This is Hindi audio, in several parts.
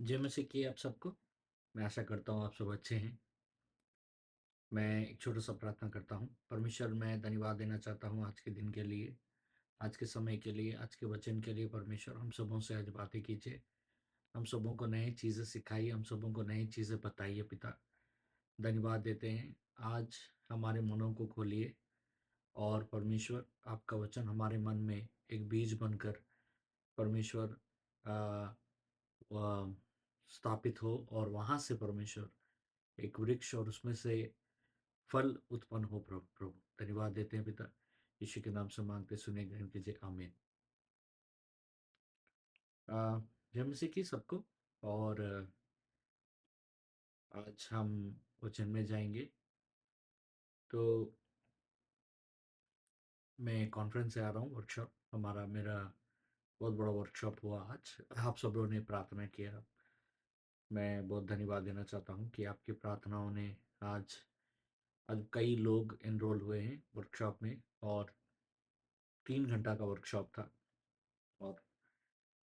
जय मसीह की आप सबको। मैं आशा करता हूँ आप सब अच्छे हैं। मैं एक छोटा सा प्रार्थना करता हूँ। परमेश्वर, मैं धन्यवाद देना चाहता हूँ आज के दिन के लिए, आज के समय के लिए, आज के वचन के लिए। परमेश्वर, हम सबों से आज बातें कीजिए, हम सबों को नई चीज़ें सिखाइए, हम सबों को नई चीज़ें बताइए। पिता, धन्यवाद देते हैं। आज हमारे मनों को खोलिए और परमेश्वर, आपका वचन हमारे मन में एक बीज बनकर परमेश्वर आ, व- स्थापित हो और वहाँ से परमेश्वर एक वृक्ष और उसमें से फल उत्पन्न हो। प्रभु प्रभु धन्यवाद देते हैं पिता, यीशु के नाम से मांगते सुने ग्रहण कीजिए, आमीन। जय मसीह की सबको। और आज हम वचन में जाएंगे। तो मैं कॉन्फ्रेंस से आ रहा हूँ, वर्कशॉप हमारा, मेरा बहुत बड़ा वर्कशॉप हुआ आज। आप सब लोगों ने प्रार्थना किया। मैं बहुत धन्यवाद देना चाहता हूँ कि आपकी प्रार्थनाओं ने आज आज कई लोग एनरोल हुए हैं वर्कशॉप में। और 3 घंटा का वर्कशॉप था। और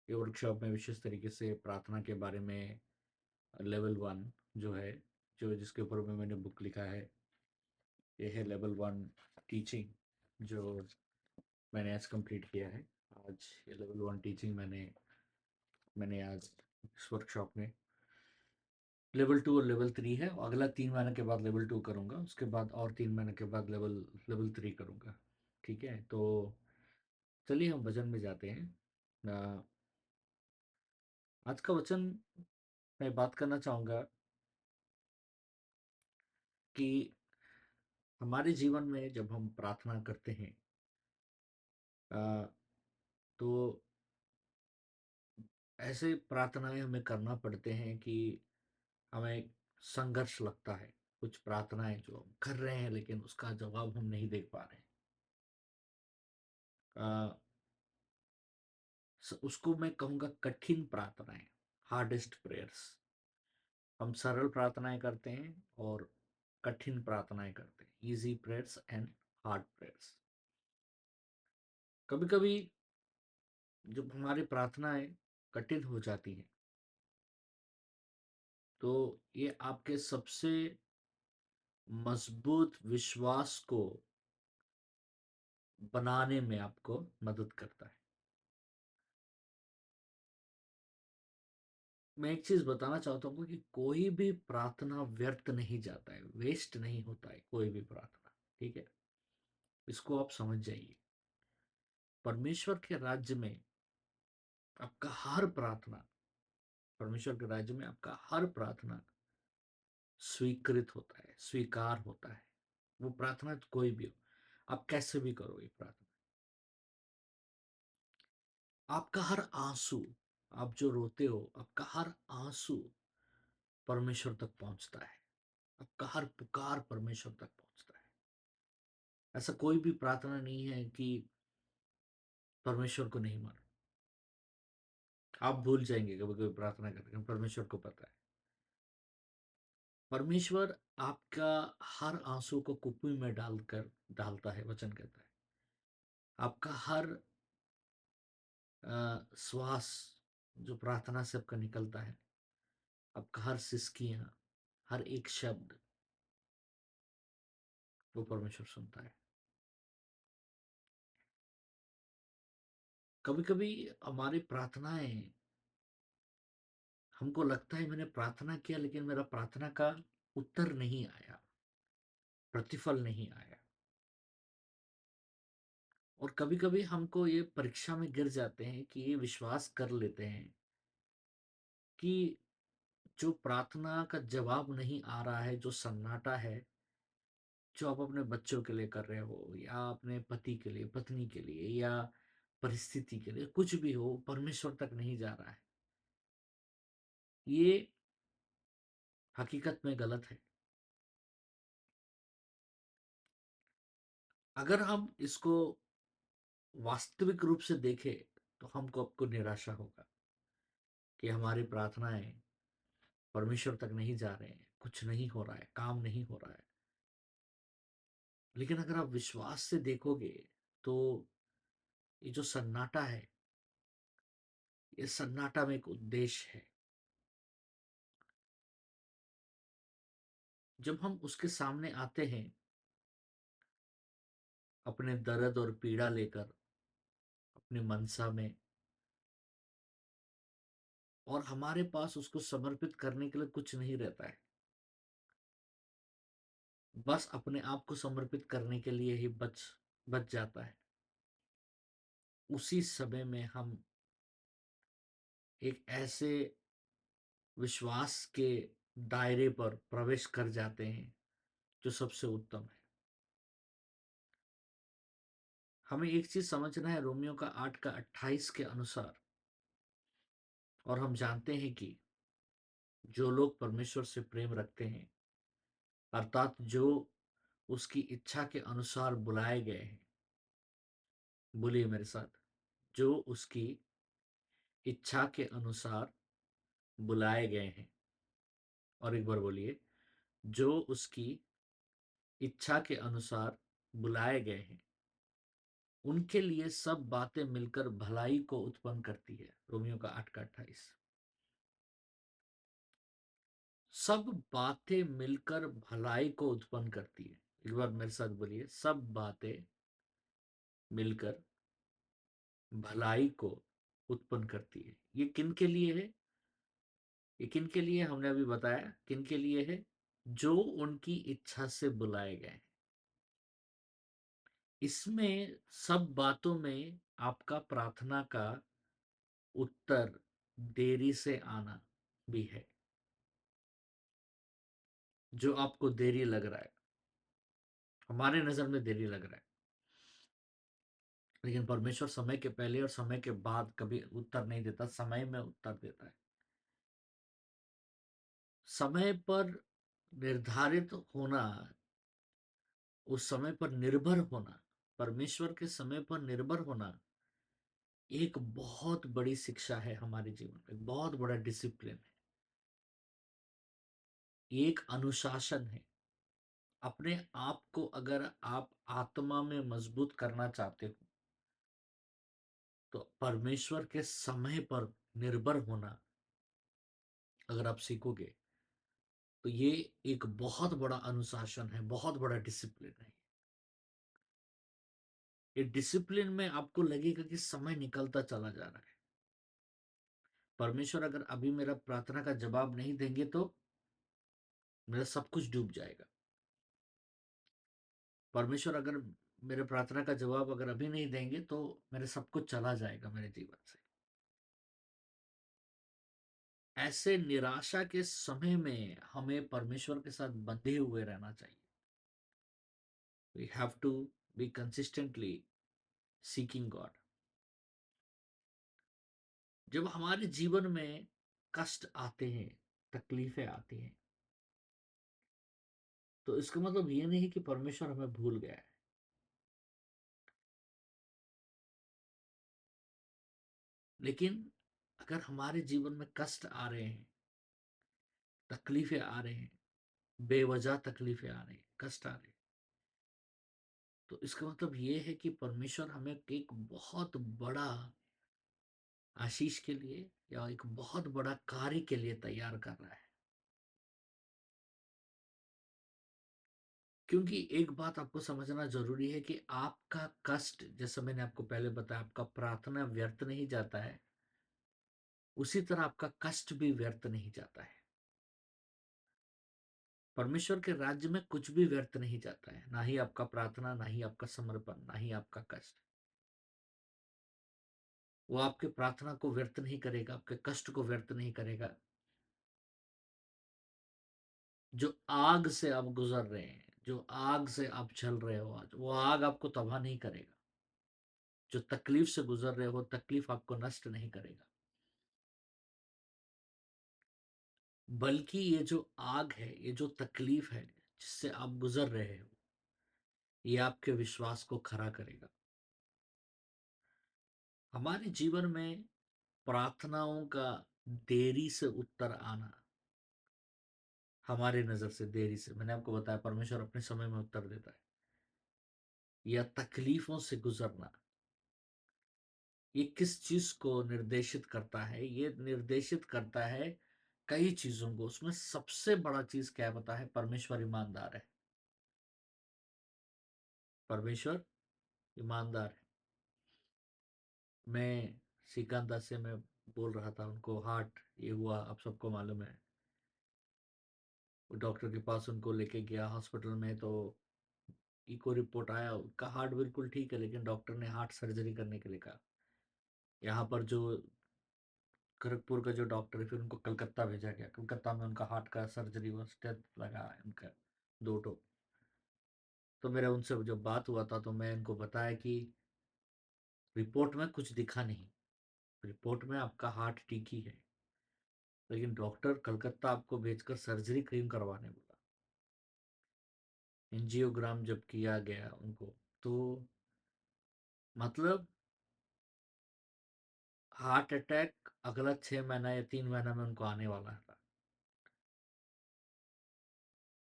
ये वर्कशॉप में विशेष तरीके से प्रार्थना के बारे में लेवल 1 जो है, जो जिसके ऊपर में मैंने बुक लिखा है, ये है लेवल 1 टीचिंग, जो मैंने आज कंप्लीट किया है। आज ये लेवल 1 टीचिंग मैंने मैंने आज इस वर्कशॉप में लेवल 2 और लेवल 3 है। और अगला 3 महीने के बाद लेवल 2 करूँगा, उसके बाद और 3 महीने के बाद लेवल 3 करूँगा। ठीक है, तो चलिए हम वचन में जाते हैं। आज का वचन मैं बात करना चाहूँगा कि हमारे जीवन में जब हम प्रार्थना करते हैं, अ, तो ऐसे प्रार्थनाएं हमें करना पड़ते हैं कि हमें संघर्ष लगता है। कुछ प्रार्थनाएं जो हम कर रहे हैं लेकिन उसका जवाब हम नहीं देख पा रहे हैं। उसको मैं कहूँगा कठिन प्रार्थनाएं, हार्डेस्ट प्रेयर्स। हम सरल प्रार्थनाएं करते हैं और कठिन प्रार्थनाएं करते हैं, easy prayers and hard prayers. कभी कभी जब हमारी प्रार्थनाएं कठिन हो जाती हैं, तो ये आपके सबसे मजबूत विश्वास को बनाने में आपको मदद करता है। मैं एक चीज बताना चाहता हूँ कि कोई भी प्रार्थना व्यर्थ नहीं जाता है, वेस्ट नहीं होता है कोई भी प्रार्थना। ठीक है, इसको आप समझ जाइए। परमेश्वर के राज्य में आपका हर प्रार्थना, परमेश्वर के राज्य में आपका हर प्रार्थना स्वीकृत होता है, स्वीकार होता है। वो प्रार्थना कोई भी हो, आप कैसे भी करो ये प्रार्थना। आपका हर आंसू, आप जो रोते हो, आपका हर आंसू परमेश्वर तक पहुंचता है। आपका हर पुकार परमेश्वर तक पहुंचता है। ऐसा कोई भी प्रार्थना नहीं है कि परमेश्वर को नहीं मालूम। आप भूल जाएंगे कभी कभी प्रार्थना करके, परमेश्वर को पता है। परमेश्वर आपका हर आंसू को कुप्पी में डालता है, वचन कहता है। आपका हर श्वास जो प्रार्थना से आपका निकलता है, आपका हर सिसकियां, हर एक शब्द, वो परमेश्वर सुनता है। कभी कभी हमारी प्रार्थनाएं, हमको लगता है मैंने प्रार्थना किया लेकिन मेरा प्रार्थना का उत्तर नहीं आया, प्रतिफल नहीं आया। और कभी कभी हमको ये परीक्षा में गिर जाते हैं कि ये विश्वास कर लेते हैं कि जो प्रार्थना का जवाब नहीं आ रहा है, जो सन्नाटा है, जो आप अपने बच्चों के लिए कर रहे हो या अपने पति के लिए, पत्नी के लिए, या परिस्थिति के लिए, कुछ भी हो, परमेश्वर तक नहीं जा रहा है। ये हकीकत में गलत है। अगर हम इसको वास्तविक रूप से देखें तो हमको आपको निराशा होगा कि हमारी प्रार्थनाएं परमेश्वर तक नहीं जा रहे हैं, कुछ नहीं हो रहा है, काम नहीं हो रहा है। लेकिन अगर आप विश्वास से देखोगे तो ये जो सन्नाटा है, ये सन्नाटा में एक उद्देश्य है। जब हम उसके सामने आते हैं अपने दर्द और पीड़ा लेकर, अपनी मनसा में, और हमारे पास उसको समर्पित करने के लिए कुछ नहीं रहता है, बस अपने आप को समर्पित करने के लिए ही बच जाता है, उसी समय में हम एक ऐसे विश्वास के दायरे पर प्रवेश कर जाते हैं जो सबसे उत्तम है। हमें एक चीज समझना है रोमियो का 8 का 28 के अनुसार, और हम जानते हैं कि जो लोग परमेश्वर से प्रेम रखते हैं, अर्थात जो उसकी इच्छा के अनुसार बुलाए गए हैं, बोलिए मेरे साथ, जो उसकी इच्छा के अनुसार बुलाए गए हैं। और एक बार बोलिए, जो उसकी इच्छा के अनुसार बुलाए गए हैं, उनके लिए सब बातें मिलकर भलाई को उत्पन्न करती है। रोमियो का 8 का 28। सब बातें मिलकर भलाई को उत्पन्न करती है। एक बार मेरे साथ बोलिए, सब बातें मिलकर भलाई को उत्पन्न करती है। ये किन के लिए है? ये किन के लिए? हमने अभी बताया किन के लिए है, जो उनकी इच्छा से बुलाए गए हैं। इसमें सब बातों में आपका प्रार्थना का उत्तर देरी से आना भी है। जो आपको देरी लग रहा है, हमारे नजर में देरी लग रहा है, लेकिन परमेश्वर समय के पहले और समय के बाद कभी उत्तर नहीं देता, समय में उत्तर देता है। समय पर निर्धारित होना, उस समय पर निर्भर होना, परमेश्वर के समय पर निर्भर होना एक बहुत बड़ी शिक्षा है हमारे जीवन में, बहुत बड़ा डिसिप्लिन है, एक अनुशासन है। अपने आप को अगर आप आत्मा में मजबूत करना चाहते हो, तो परमेश्वर के समय पर निर्भर होना अगर आप सीखोगे, तो ये एक बहुत बड़ा अनुशासन है, बहुत बड़ा डिसिप्लिन है। ये डिसिप्लिन में आपको लगेगा कि समय निकलता चला जा रहा है। परमेश्वर अगर अभी मेरा प्रार्थना का जवाब नहीं देंगे तो मेरा सब कुछ डूब जाएगा। परमेश्वर अगर मेरे प्रार्थना का जवाब अगर अभी नहीं देंगे तो मेरे सब कुछ चला जाएगा मेरे जीवन से। ऐसे निराशा के समय में हमें परमेश्वर के साथ बंधे हुए रहना चाहिए। We have to be consistently seeking God. जब हमारे जीवन में कष्ट आते हैं, तकलीफें आती हैं, तो इसका मतलब ये नहीं कि परमेश्वर हमें भूल गया है। लेकिन अगर हमारे जीवन में कष्ट आ रहे हैं, तकलीफें आ रहे हैं, बेवजह तकलीफें आ रही हैं, कष्ट आ रहे हैं, तो इसका मतलब ये है कि परमेश्वर हमें एक बहुत बड़ा आशीष के लिए या एक बहुत बड़ा कार्य के लिए तैयार कर रहा है। क्योंकि एक बात आपको समझना जरूरी है कि आपका कष्ट, जैसा मैंने आपको पहले बताया, आपका प्रार्थना व्यर्थ नहीं जाता है, उसी तरह आपका कष्ट भी व्यर्थ नहीं जाता है। परमेश्वर के राज्य में कुछ भी व्यर्थ नहीं जाता है, ना ही आपका प्रार्थना, ना ही आपका समर्पण, ना ही आपका कष्ट। वो आपके प्रार्थना को व्यर्थ नहीं करेगा, आपके कष्ट को व्यर्थ नहीं करेगा। जो आग से आप गुजर रहे हैं, जो आग से आप चल रहे हो आज, वो आग आपको तबाह नहीं करेगा। जो तकलीफ से गुजर रहे हो, तकलीफ आपको नष्ट नहीं करेगा, बल्कि ये जो आग है, ये जो तकलीफ है जिससे आप गुजर रहे हो, ये आपके विश्वास को खरा करेगा। हमारे जीवन में प्रार्थनाओं का देरी से उत्तर आना, हमारे नजर से देरी से, मैंने आपको बताया परमेश्वर अपने समय में उत्तर देता है, या तकलीफों से गुजरना, ये किस चीज को निर्देशित करता है? ये निर्देशित करता है कई चीजों को, उसमें सबसे बड़ा चीज क्या है पता है? परमेश्वर ईमानदार है। परमेश्वर ईमानदार है। मैं सिकंदर से मैं बोल रहा था, उनको हार्ट ये हुआ, आप सबको मालूम है। वो डॉक्टर के पास उनको लेके गया हॉस्पिटल में, तो इको रिपोर्ट आया, उनका हार्ट बिल्कुल ठीक है, लेकिन डॉक्टर ने हार्ट सर्जरी करने के लिए कहा। यहाँ पर जो खड़गपुर का जो डॉक्टर है, फिर उनको कलकत्ता भेजा गया। कलकत्ता में उनका हार्ट का सर्जरी हुआ, स्टेंट लगा है उनका, दो ठो। तो मेरा उनसे जब बात हुआ था, तो मैं उनको बताया कि रिपोर्ट में कुछ दिखा नहीं, रिपोर्ट में आपका हार्ट ठीक ही है, लेकिन डॉक्टर कलकत्ता आपको भेजकर सर्जरी क्यों करवाने बोला। एंजियोग्राम जब किया गया उनको, तो मतलब हार्ट अटैक अगला 6 महीना या 3 महीना में उनको आने वाला था।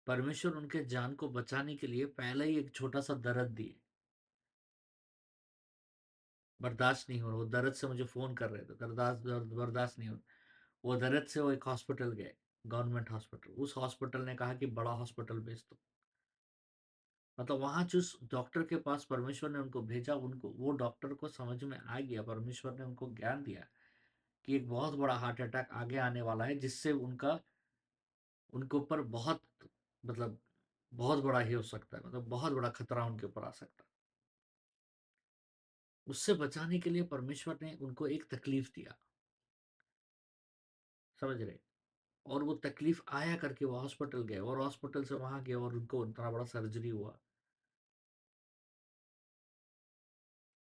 परमेश्वर उनके जान को बचाने के लिए पहले ही एक छोटा सा दर्द दिए। बर्दाश्त नहीं हो रहा, वो दर्द से मुझे फोन कर रहे थे, बर्दाश्त नहीं हो रहा। वो दर्द से वो एक हॉस्पिटल गए, गवर्नमेंट हॉस्पिटल। उस हॉस्पिटल ने कहा कि बड़ा हॉस्पिटल भेज दो। मतलब वहां जिस डॉक्टर के पास परमेश्वर ने उनको भेजा, उनको वो डॉक्टर को समझ में आ गया, परमेश्वर ने उनको ज्ञान दिया कि एक बहुत बड़ा हार्ट अटैक आगे आने वाला है, जिससे उनका उनके ऊपर बहुत, मतलब बहुत बड़ा ही हो सकता है, मतलब बहुत बड़ा खतरा उनके ऊपर आ सकता है। उससे बचाने के लिए परमेश्वर ने उनको एक तकलीफ दिया, समझ रहे? और वो तकलीफ आया करके वो हॉस्पिटल गए, और हॉस्पिटल से वहां गए, और उनको इतना बड़ा सर्जरी हुआ।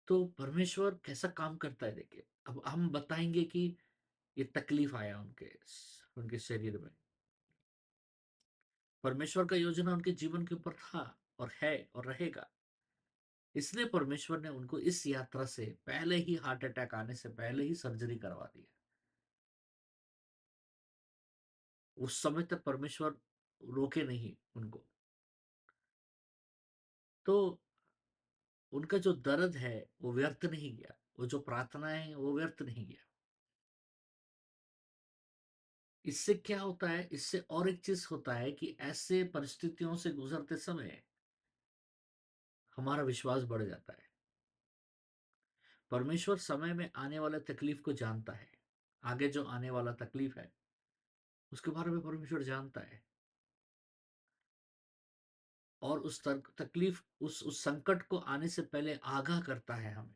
तो परमेश्वर कैसा काम करता है देखिए। अब हम बताएंगे कि ये तकलीफ आया उनके उनके शरीर में, परमेश्वर का योजना उनके जीवन के ऊपर था और है और रहेगा। इसलिए परमेश्वर ने उनको इस यात्रा से पहले ही, हार्ट अटैक आने से पहले ही सर्जरी करवा दी है। उस समय तक परमेश्वर रोके नहीं उनको। तो उनका जो दर्द है वो व्यर्थ नहीं गया, वो जो प्रार्थना है वो व्यर्थ नहीं गया। इससे क्या होता है? इससे और एक चीज होता है कि ऐसे परिस्थितियों से गुजरते समय हमारा विश्वास बढ़ जाता है। परमेश्वर समय में आने वाले तकलीफ को जानता है। आगे जो आने वाला तकलीफ है उसके बारे में परमेश्वर जानता है, और उस तकलीफ, उस संकट को आने से पहले आगाह करता है हमें,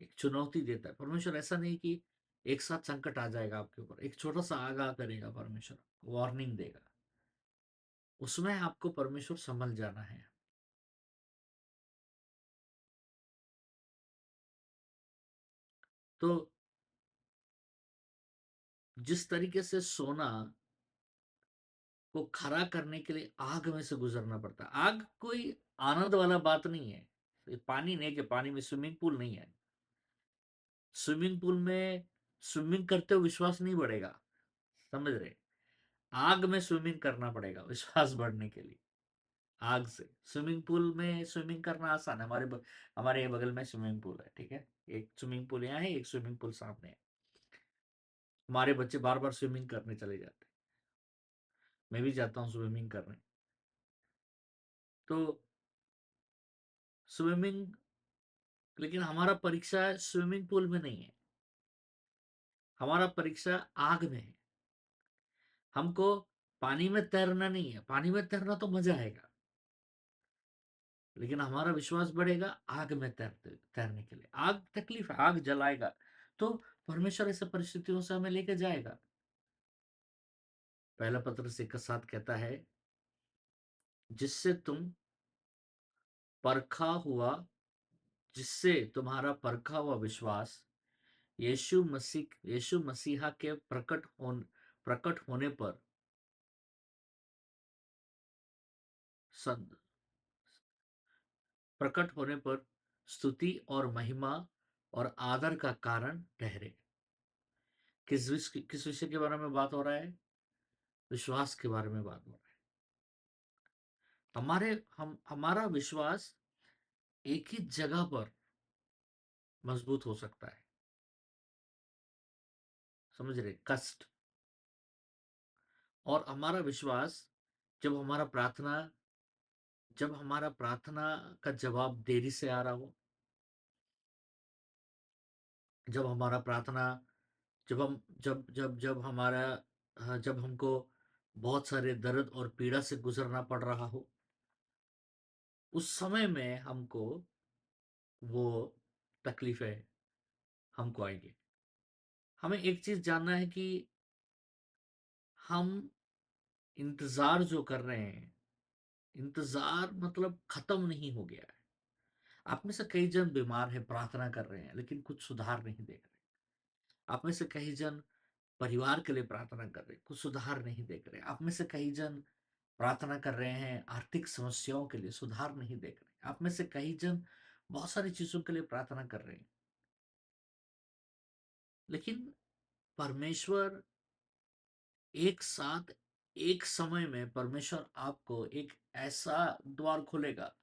एक चुनौती देता है। परमेश्वर ऐसा नहीं कि एक साथ संकट आ जाएगा आपके ऊपर, एक छोटा सा आगाह करेगा, परमेश्वर वार्निंग देगा। उसमें आपको परमेश्वर संभल जाना है। तो जिस तरीके से सोना को खरा करने के लिए आग में से गुजरना पड़ता है, आग कोई आनंद वाला बात नहीं है। ये पानी नहीं कि पानी में स्विमिंग पूल नहीं है। स्विमिंग पूल में स्विमिंग करते हुए विश्वास नहीं बढ़ेगा, समझ रहे? आग में स्विमिंग करना पड़ेगा विश्वास बढ़ने के लिए। आग से स्विमिंग पूल में स्विमिंग करना आसान है। हमारे बगल में स्विमिंग पूल है, ठीक है। एक स्विमिंग पूल यहाँ है, एक स्विमिंग पूल सामने है। हमारे बच्चे बार बार स्विमिंग करने चले जाते हैं, मैं भी जाता हूँ स्विमिंग करने। तो स्विमिंग, लेकिन हमारा परीक्षा स्विमिंग पूल में नहीं है, हमारा परीक्षा आग में है। हमको पानी में तैरना नहीं है, पानी में तैरना तो मजा आएगा, लेकिन हमारा विश्वास बढ़ेगा आग में तैरने के लिए। आग तकलीफ है, आग जलाएगा। तो परमेश्वर ऐसे परिस्थितियों से हमें लेके जाएगा। पहला पत्र से 1:7 कहता है, जिससे तुम परखा हुआ, जिससे तुम्हारा परखा हुआ विश्वास यीशु मसीहा के प्रकट होने पर सद प्रकट होने पर स्तुति और महिमा और आदर का कारण ठहरे। किस विषय के बारे में बात हो रहा है? विश्वास के बारे में बात हो रहा है। हमारा विश्वास एक ही जगह पर मजबूत हो सकता है, समझ रहे? कष्ट और हमारा विश्वास, जब हमारा प्रार्थना जब हमारा प्रार्थना का जवाब देरी से आ रहा हो, जब हमारा प्रार्थना जब हम जब हमारा जब हमको बहुत सारे दर्द और पीड़ा से गुजरना पड़ रहा हो, उस समय में हमको वो तकलीफें हमको आएंगी। हमें एक चीज जानना है कि हम इंतजार जो कर रहे हैं, इंतजार मतलब खत्म नहीं हो गया है। आप में से कई जन बीमार है, प्रार्थना कर रहे हैं, लेकिन कुछ सुधार नहीं देख रहे। आप में से कई जन परिवार के लिए प्रार्थना कर रहे हैं, कुछ सुधार नहीं देख रहे। आप में से कई जन प्रार्थना कर रहे हैं आर्थिक समस्याओं के लिए, सुधार नहीं देख रहे। आप में से कई जन बहुत सारी चीजों के लिए प्रार्थना कर रहे हैं, लेकिन परमेश्वर एक साथ, एक समय में परमेश्वर आपको एक ऐसा द्वार खोलेगा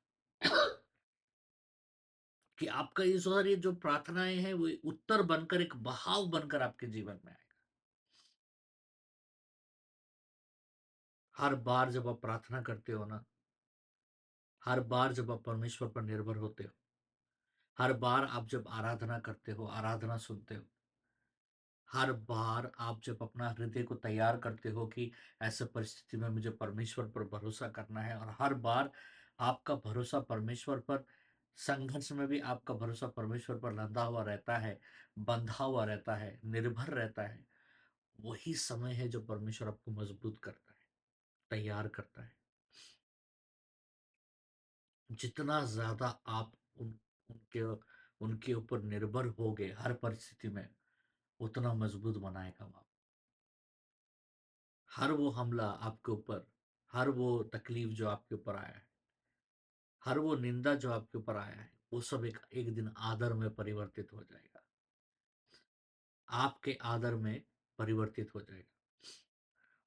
कि आपका ये जो प्रार्थनाएं हैं वो उत्तर बनकर, एक बहाव बनकर आपके जीवन में आएगा। हर बार जब आप प्रार्थना करते हो ना, हर बार जब आप परमेश्वर पर निर्भर होते हो, हर बार आप जब आराधना करते हो, आराधना सुनते हो, हर बार आप जब अपना हृदय को तैयार करते हो कि ऐसे परिस्थिति में मुझे परमेश्वर पर भरोसा करना है, और हर बार आपका भरोसा परमेश्वर पर, संघर्ष में भी आपका भरोसा परमेश्वर पर लंधा हुआ रहता है, बंधा हुआ रहता है, निर्भर रहता है, वही समय है जो परमेश्वर आपको मजबूत करता है, तैयार करता है। जितना ज्यादा आप उनके उनके ऊपर निर्भर होगे हर परिस्थिति में, उतना मजबूत बनाएगा वो। हर वो हमला आपके ऊपर, हर वो तकलीफ जो आपके ऊपर आया है, हर वो निंदा जो आपके ऊपर आया है, वो सब एक एक दिन आदर में परिवर्तित हो जाएगा। आपके आदर में परिवर्तित हो जाएगा।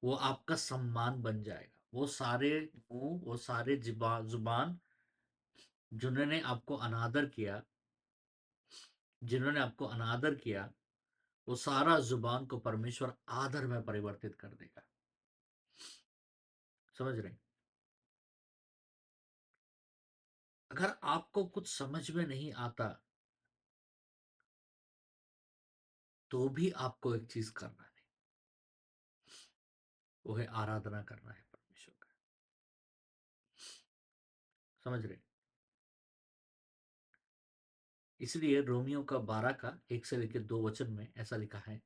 वो आपका सम्मान बन जाएगा। वो सारे मुंह, वो सारे जुबान जिन्होंने आपको अनादर किया, जिन्होंने आपको अनादर किया, वो सारा जुबान को परमेश्वर आदर में परिवर्तित कर देगा। समझ रहे? अगर आपको कुछ समझ में नहीं आता, तो भी आपको एक चीज करना है, वो है आराधना करना है परमेश्वर का। समझ रहे? इसलिए रोमियो का 12 का 1 से लेकर 2 वचन में ऐसा लिखा है,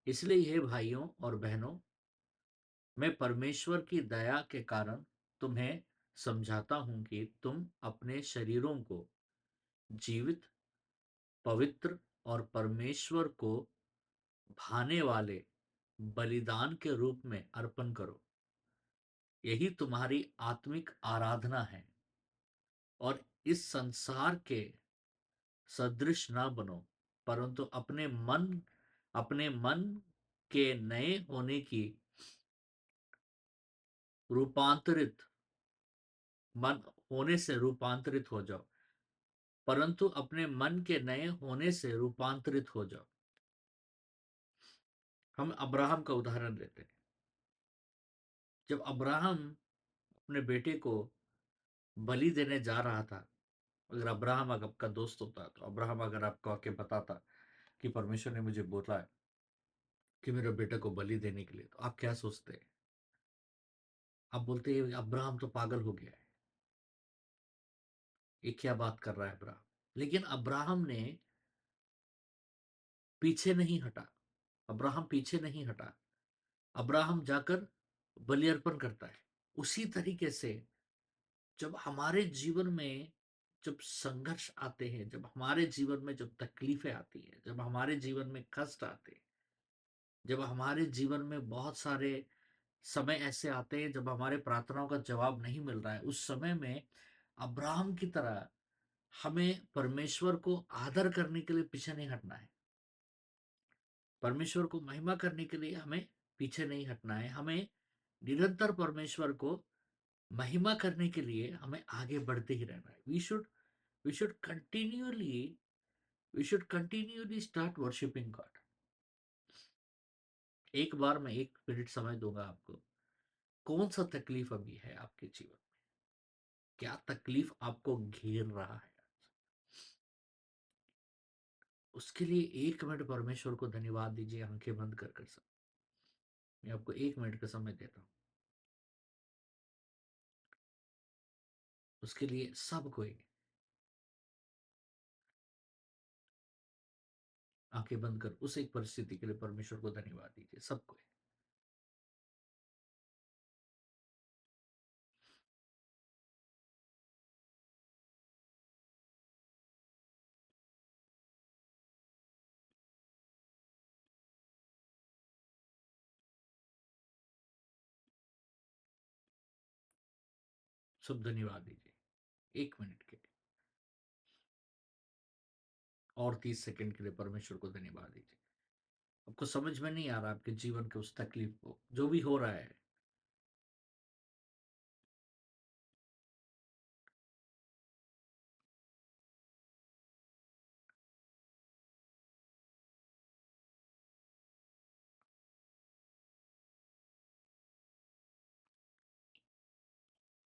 इसलिए ये भाइयों और बहनों, मैं परमेश्वर की दया के कारण तुम्हें समझाता हूं कि तुम अपने शरीरों को जीवित, पवित्र और परमेश्वर को भाने वाले बलिदान के रूप में अर्पण करो। यही तुम्हारी आत्मिक आराधना है। और इस संसार के सदृश ना बनो, परंतु अपने मन के नए होने की रूपांतरित मन होने से रूपांतरित हो जाओ, परंतु अपने मन के नए होने से रूपांतरित हो जाओ। हम अब्राहम का उदाहरण लेते हैं। जब अब्राहम अपने बेटे को बलि देने जा रहा था, अगर अब्राहम अगर आपका दोस्त होता, तो अब्राहम अगर आपको आके बताता कि परमेश्वर ने मुझे बोला है कि मेरे बेटे को बलि देने के लिए, तो आप क्या सोचते हैं? आप बोलते हैं अब्राहम तो पागल हो गया है, ये क्या बात कर रहा है अब्राहम। लेकिन अब्राहम ने पीछे नहीं हटा, अब्राहम पीछे नहीं हटा, अब्राहम जाकर बलि अर्पण करता है। उसी तरीके से जब हमारे जीवन में जब संघर्ष आते हैं, जब हमारे जीवन में जब तकलीफें आती है, जब हमारे जीवन में कष्ट आते हैं, जब हमारे जीवन में बहुत सारे समय ऐसे आते हैं जब हमारे प्रार्थनाओं का जवाब नहीं मिल रहा है, उस समय में अब्राहम की तरह हमें परमेश्वर को आदर करने के लिए पीछे नहीं हटना है। परमेश्वर को महिमा करने के लिए हमें पीछे नहीं हटना है। हमें निरंतर परमेश्वर को महिमा करने के लिए हमें आगे बढ़ते ही रहना है। We should continually start worshipping God. एक बार मैं 1 मिनट समय दूँगा आपको। कौन-सा तकलीफ अभी है आपके जीवन में? क्या तकलीफ आपको घेर रहा है? उसके लिए 1 मिनट परमेश्वर को धन्यवाद दीजिए आँखें बंद कर कर सब। मैं आपको 1 मिनट का समय देता हूँ। उसके लिए सब कोई आँखें बंद कर उस एक परिस्थिति के लिए परमेश्वर को धन्यवाद दीजिए, सब कोई। सब धन्यवाद दीजिए 1 मिनट के लिए और 30 सेकंड के लिए परमेश्वर को धन्यवाद दीजिए। आपको समझ में नहीं आ रहा आपके जीवन के उस तकलीफ को, जो भी हो रहा है।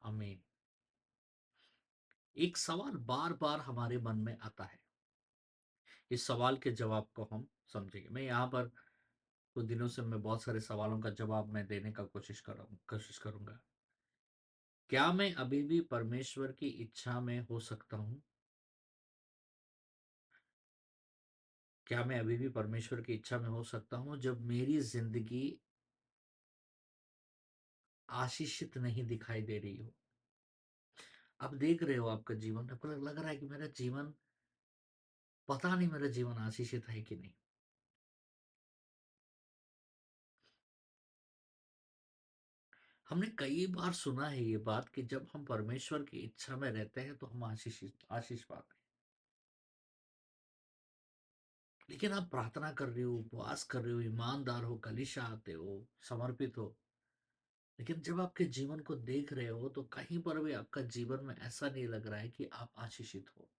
आमीन। एक सवाल बार-बार हमारे मन में आता है। इस सवाल के जवाब को हम समझेंगे। मैं यहाँ पर कुछ दिनों से मैं बहुत सारे सवालों का जवाब मैं देने का कोशिश करूँगा। क्या मैं अभी भी परमेश्वर की इच्छा में हो सकता हूँ? क्या मैं अभी भी परमेश्वर की इच्छा में हो सकता हूँ जब मेरी ज़िंदगी आशीषित नहीं दिखाई दे रही हो? आप देख रहे हो आपका जीवन, आपको लग लग रहा है कि मेरा जीवन, पता नहीं मेरा जीवन आशीषित है कि नहीं। हमने कई बार सुना है ये बात कि जब हम परमेश्वर की इच्छा में रहते हैं तो हम आशीष पाते हैं। लेकिन आप प्रार्थना कर रहे हो, उपवास कर रहे हो, ईमानदार हो, कलीसिया आते हो, समर्पित हो, लेकिन जब आपके जीवन को देख रहे हो तो कहीं पर भी आपका जीवन में ऐसा नहीं लग रहा है कि आप आशीषित हो।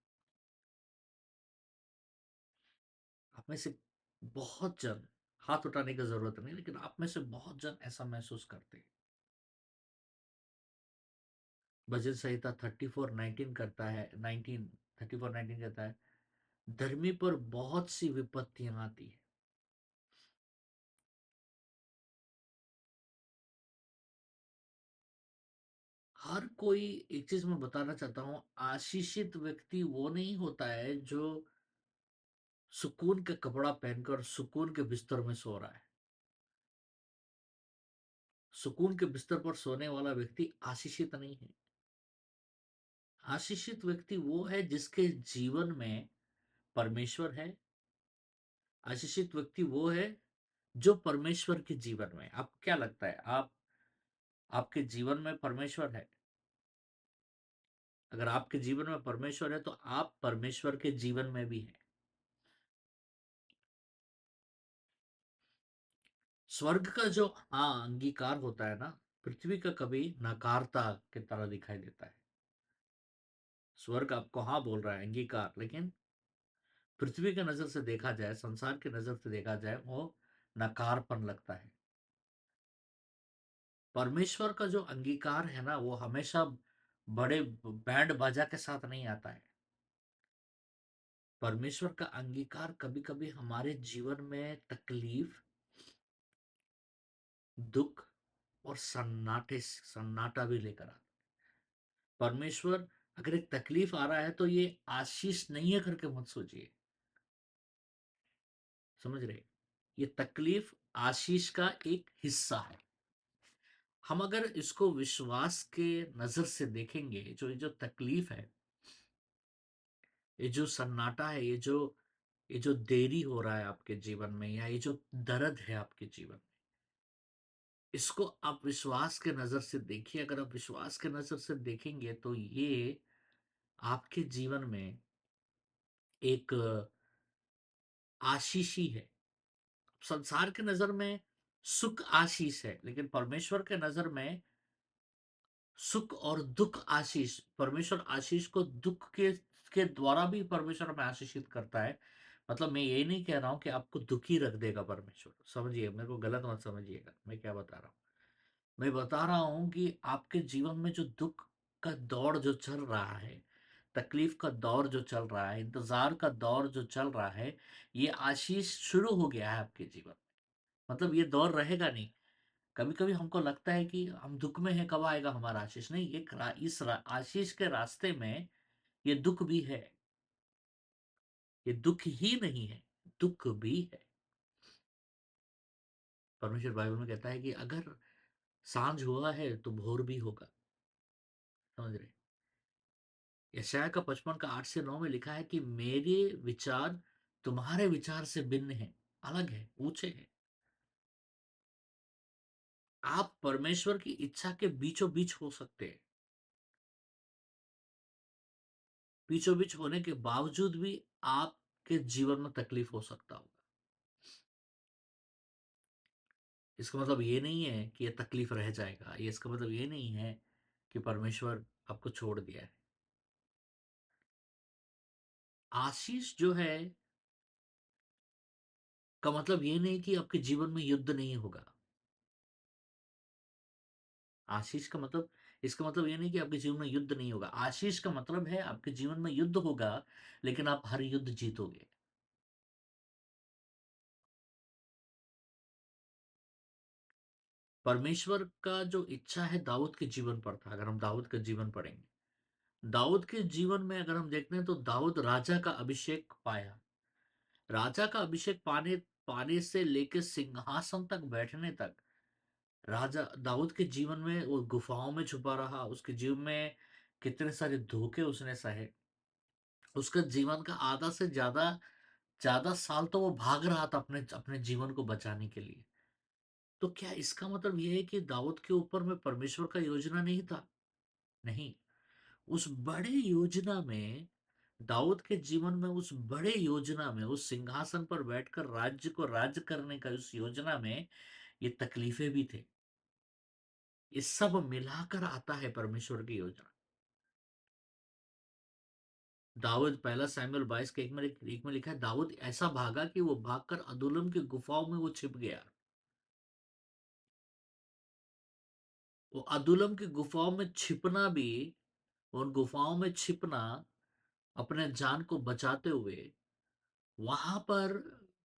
आप में से बहुत जन, हाथ उठाने की जरूरत नहीं, लेकिन आप में से बहुत जन ऐसा महसूस करते हैं। भजन संहिता 34:19 करता है, 34:19 कहता है, धर्मी पर बहुत सी विपत्तियां आती है। हर कोई, एक चीज मैं बताना चाहता हूं, आशीषित व्यक्ति वो नहीं होता है जो सुकून का कपड़ा पहनकर सुकून के बिस्तर में सो रहा है। सुकून के बिस्तर पर सोने वाला व्यक्ति आशीषित नहीं है। आशीषित व्यक्ति वो है जिसके जीवन में परमेश्वर है। आशीषित व्यक्ति वो है जो परमेश्वर के जीवन में। आपको क्या लगता है, आप आपके जीवन में परमेश्वर है? अगर आपके जीवन में परमेश्वर है तो आप परमेश्वर के जीवन में भी हैं। स्वर्ग का जो अंगीकार होता है ना, पृथ्वी का कभी नकारता की तरह दिखाई देता है। स्वर्ग आपको हाँ बोल रहा है, अंगीकार, लेकिन पृथ्वी के नजर से देखा जाए, संसार के नजर से देखा जाए, वो नकारपन लगता है। परमेश्वर का जो अंगीकार है ना, वो हमेशा बड़े बैंड बाजा के साथ नहीं आता है। परमेश्वर का अंगीकार कभी कभी हमारे जीवन में तकलीफ, दुख और सन्नाटा भी लेकर आता है। परमेश्वर, अगर एक तकलीफ आ रहा है तो ये आशीष नहीं है करके मत सोचिए। समझ रहे? ये तकलीफ आशीष का एक हिस्सा है। हम अगर इसको विश्वास के नजर से देखेंगे, जो ये जो तकलीफ है, ये जो सन्नाटा है, ये जो देरी हो रहा है आपके जीवन में, या ये जो दर्द है आपके जीवन में, इसको आप विश्वास के नजर से देखिए। अगर आप विश्वास के नजर से देखेंगे तो ये आपके जीवन में एक आशीष ही है। संसार के नजर में सुख आशीष है, लेकिन परमेश्वर के नजर में सुख और दुख आशीष। परमेश्वर आशीष को दुख के द्वारा भी परमेश्वर में आशीषित करता है। मतलब मैं ये नहीं कह रहा हूं कि आपको दुखी रख देगा परमेश्वर, समझिए, मेरे को गलत मत समझिएगा मैं क्या बता रहा हूँ। मैं बता रहा हूं कि आपके जीवन में जो दुख का दौर जो चल रहा है, तकलीफ का दौर जो चल रहा है, इंतजार का दौर जो चल रहा है, ये आशीष शुरू हो गया है आपके जीवन में। मतलब ये दौर रहेगा नहीं। कभी कभी हमको लगता है कि हम दुख में हैं, कब आएगा हमारा आशीष। नहीं, आशीष के रास्ते में ये दुख भी है। ये दुख ही नहीं है, दुख भी है। परमेश्वर बाइबल में कहता है कि अगर सांझ हुआ है तो भोर भी होगा। समझ रहे? यशाया का 55 का 8 से 9 में लिखा है कि मेरे विचार तुम्हारे विचार से भिन्न है, अलग है, ऊंचे हैं। आप परमेश्वर की इच्छा के बीचों बीच हो सकते हैं। बीचों बीच होने के बावजूद भी आपके जीवन में तकलीफ हो सकता होगा। इसका मतलब ये नहीं है कि ये तकलीफ रह जाएगा, ये इसका मतलब ये नहीं है कि परमेश्वर आपको छोड़ दिया है। आशीष जो है का मतलब ये नहीं कि आपके जीवन में युद्ध नहीं होगा। आशीष का मतलब, इसका मतलब ये नहीं कि आपके जीवन में युद्ध नहीं होगा। आशीष का मतलब है आपके जीवन में युद्ध होगा, लेकिन आप हर युद्ध जीतोगे। परमेश्वर का जो इच्छा है दाऊद के जीवन पर था। अगर हम दाऊद का जीवन पढ़ेंगे, दाऊद के जीवन में अगर हम देखते हैं तो दाऊद राजा का अभिषेक पाया। राजा का अभिषेक पाने पाने से लेकर सिंहासन तक बैठने तक, राजा दाऊद के जीवन में वो गुफाओं में छुपा रहा। उसके जीवन में कितने सारे धोखे उसने सहे। उसका जीवन का आधा से ज्यादा ज्यादा साल तो वो भाग रहा था अपने अपने जीवन को बचाने के लिए। तो क्या इसका मतलब यह है कि दाऊद के ऊपर में परमेश्वर का योजना नहीं था? नहीं। उस बड़े योजना में, दाऊद के जीवन में, उस बड़े योजना में, उस सिंहासन पर बैठकर राज्य को राज्य करने का उस योजना में ये तकलीफें भी थे। ये सब मिलाकर आता है परमेश्वर की योजना। दाऊद, पहला सैमुअल 22 के 1 में लिखा है, दाऊद ऐसा भागा कि वो भागकर अदुल्लम की गुफाओं में वो छिप गया। वो अदुल्लम की गुफाओं में छिपना भी, उन गुफाओं में छिपना अपने जान को बचाते हुए, वहां पर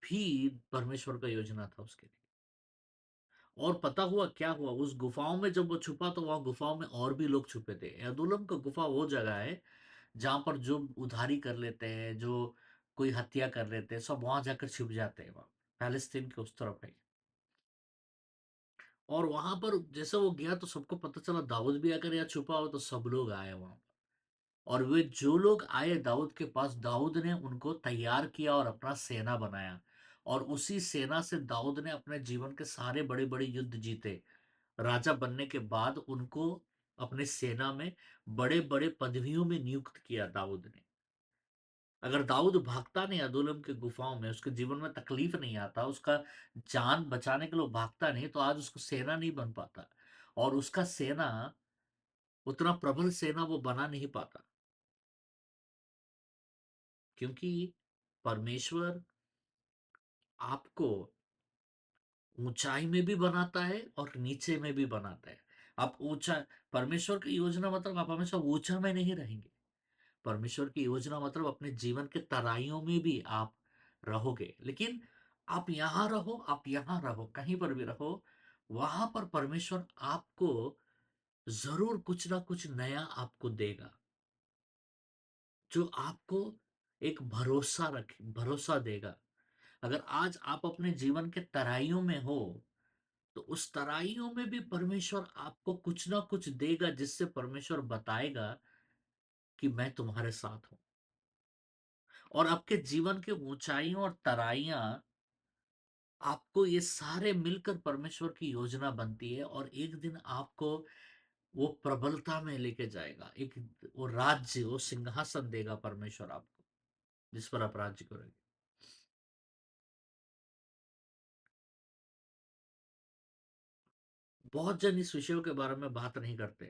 भी परमेश्वर का योजना था उसके लिए। और पता हुआ क्या हुआ, उस गुफाओं में जब वो छुपा तो वहां गुफाओं में और भी लोग छुपे थे। अदुल्लम का गुफा वो जगह है जहां पर जो उधारी कर लेते हैं, जो कोई हत्या कर लेते हैं, सब वहां जाकर छिप जाते हैं। वहां पैलेस्तीन के उस तरफ है। और वहां पर जैसे वो गया तो सबको पता चला दाऊद भी अगर यहाँ छुपा हो, तो सब लोग आए वहां। और वे जो लोग आए दाऊद के पास, दाऊद ने उनको तैयार किया और अपना सेना बनाया। और उसी सेना से दाऊद ने अपने जीवन के सारे बड़े बड़े युद्ध जीते। राजा बनने के बाद उनको अपने सेना में बड़े बड़े पदवियों में नियुक्त किया दाऊद ने। अगर दाऊद भागता नहीं अदुल्लम के गुफाओं में, उसके जीवन में तकलीफ नहीं आता, उसका जान बचाने के लिए भागता नहीं, तो आज उसको सेना नहीं बन पाता। और उसका सेना, उतना प्रबल सेना वो बना नहीं पाता। क्योंकि परमेश्वर आपको ऊंचाई में भी बनाता है और नीचे में भी बनाता है। आप ऊंचा, परमेश्वर की योजना मतलब आप हमेशा ऊंचा में नहीं रहेंगे। परमेश्वर की योजना मतलब अपने जीवन के तराइयों में भी आप रहोगे। लेकिन आप यहां रहो, आप यहां रहो, कहीं पर भी रहो, वहां पर परमेश्वर आपको जरूर कुछ ना कुछ नया आपको देगा, जो आपको एक भरोसा देगा। अगर आज आप अपने जीवन के तराइयों में हो, तो उस तराइयों में भी परमेश्वर आपको कुछ ना कुछ देगा, जिससे परमेश्वर बताएगा कि मैं तुम्हारे साथ हूं। और आपके जीवन के ऊंचाइयों और तराइयां, आपको ये सारे मिलकर परमेश्वर की योजना बनती है। और एक दिन आपको वो प्रबलता में लेके जाएगा। एक वो राज्य, वो सिंहासन देगा परमेश्वर आपको, जिस पर आप राज्य करेंगे। बहुत जन इस विषयों के बारे में बात नहीं करते।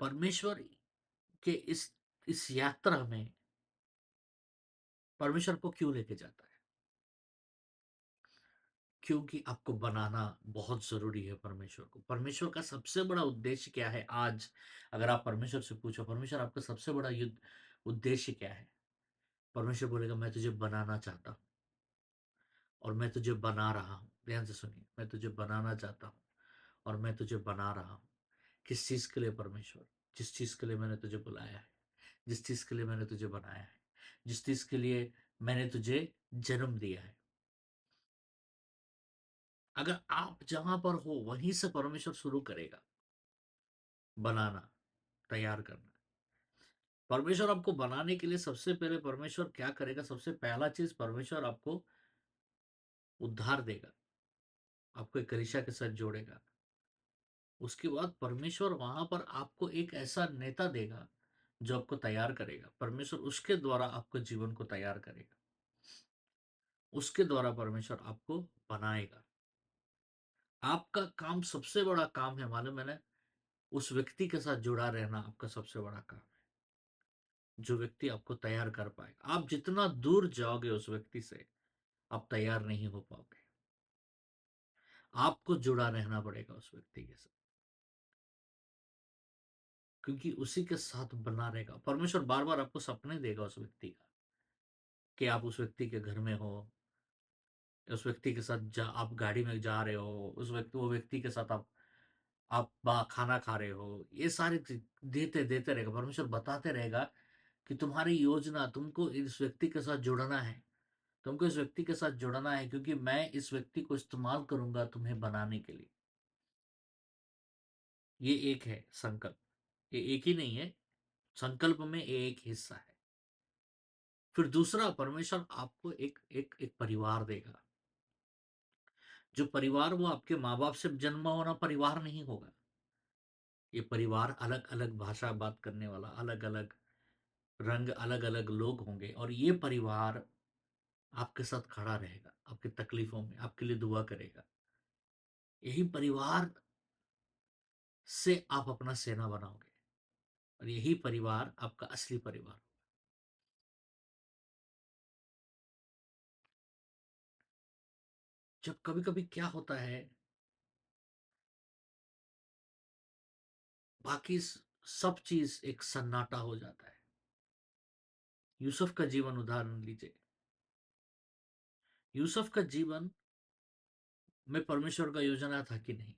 परमेश्वर के इस यात्रा में परमेश्वर को क्यों लेके जाता है? क्योंकि आपको बनाना बहुत ज़रूरी है परमेश्वर को। परमेश्वर का सबसे बड़ा उद्देश्य क्या है आज? अगर आप परमेश्वर से पूछो, परमेश्वर आपका सबसे बड़ा उद्देश्य क्या है? परमेश्वर बोलेगा, मैं तुझे बनाना चाहता हूँ और मैं तुझे बना रहा हूँ। ध्यान से सुनिए, मैं तुझे बनाना चाहता हूँ और मैं तुझे बना रहा हूँ। किस चीज़ के लिए परमेश्वर? जिस चीज़ के लिए मैंने तुझे बुलाया है, जिस चीज़ के लिए मैंने तुझे बनाया है, जिस चीज़ के लिए मैंने तुझे जन्म दिया है। अगर आप जहाँ पर हो, वहीं से परमेश्वर शुरू करेगा बनाना, तैयार करना। परमेश्वर आपको बनाने के लिए सबसे पहले परमेश्वर क्या करेगा? सबसे पहला चीज़, परमेश्वर आपको उद्धार देगा, आपको एक कलीसिया के साथ जोड़ेगा। उसके बाद परमेश्वर वहां पर आपको एक ऐसा नेता देगा जो आपको तैयार करेगा। परमेश्वर उसके द्वारा आपको जीवन को तैयार करेगा, उसके द्वारा परमेश्वर आपको बनाएगा। आपका काम, सबसे बड़ा काम है, मालूम है ना? उस व्यक्ति के साथ जुड़ा रहना आपका सबसे बड़ा काम है, जो व्यक्ति आपको तैयार कर पाएगा। आप जितना दूर जाओगे उस व्यक्ति से, आप तैयार नहीं हो पाओगे। आपको जुड़ा रहना पड़ेगा उस व्यक्ति के साथ, क्योंकि उसी के साथ बना रहेगा। परमेश्वर बार बार आपको सपने देगा उस व्यक्ति का, कि आप उस व्यक्ति के घर में हो, उस व्यक्ति के साथ आप गाड़ी में जा रहे हो, वो व्यक्ति के साथ आप खाना खा रहे हो। ये सारी चीज देते देते रहेगा परमेश्वर, बताते रहेगा कि तुम्हारी योजना, तुमको इस व्यक्ति के साथ जुड़ना है, तुमको इस व्यक्ति के साथ जुड़ना है, क्योंकि मैं इस व्यक्ति को इस्तेमाल करूंगा तुम्हें बनाने के लिए। ये एक है संकल्प, ये एक ही नहीं है, संकल्प में ये एक हिस्सा है। फिर दूसरा, परमेश्वर आपको एक एक एक परिवार देगा। जो परिवार, वो आपके माँ बाप से जन्मा होना परिवार नहीं होगा। ये परिवार अलग अलग भाषा बात करने वाला, अलग अलग रंग, अलग अलग लोग होंगे, और ये परिवार आपके साथ खड़ा रहेगा, आपकी तकलीफों में आपके लिए दुआ करेगा। यही परिवार से आप अपना सेना बनाओगे, और यही परिवार आपका असली परिवार। जब कभी कभी क्या होता है, बाकी सब चीज एक सन्नाटा हो जाता है। यूसुफ का जीवन उदाहरण लीजिए। यूसुफ का जीवन में परमेश्वर का योजना था कि नहीं?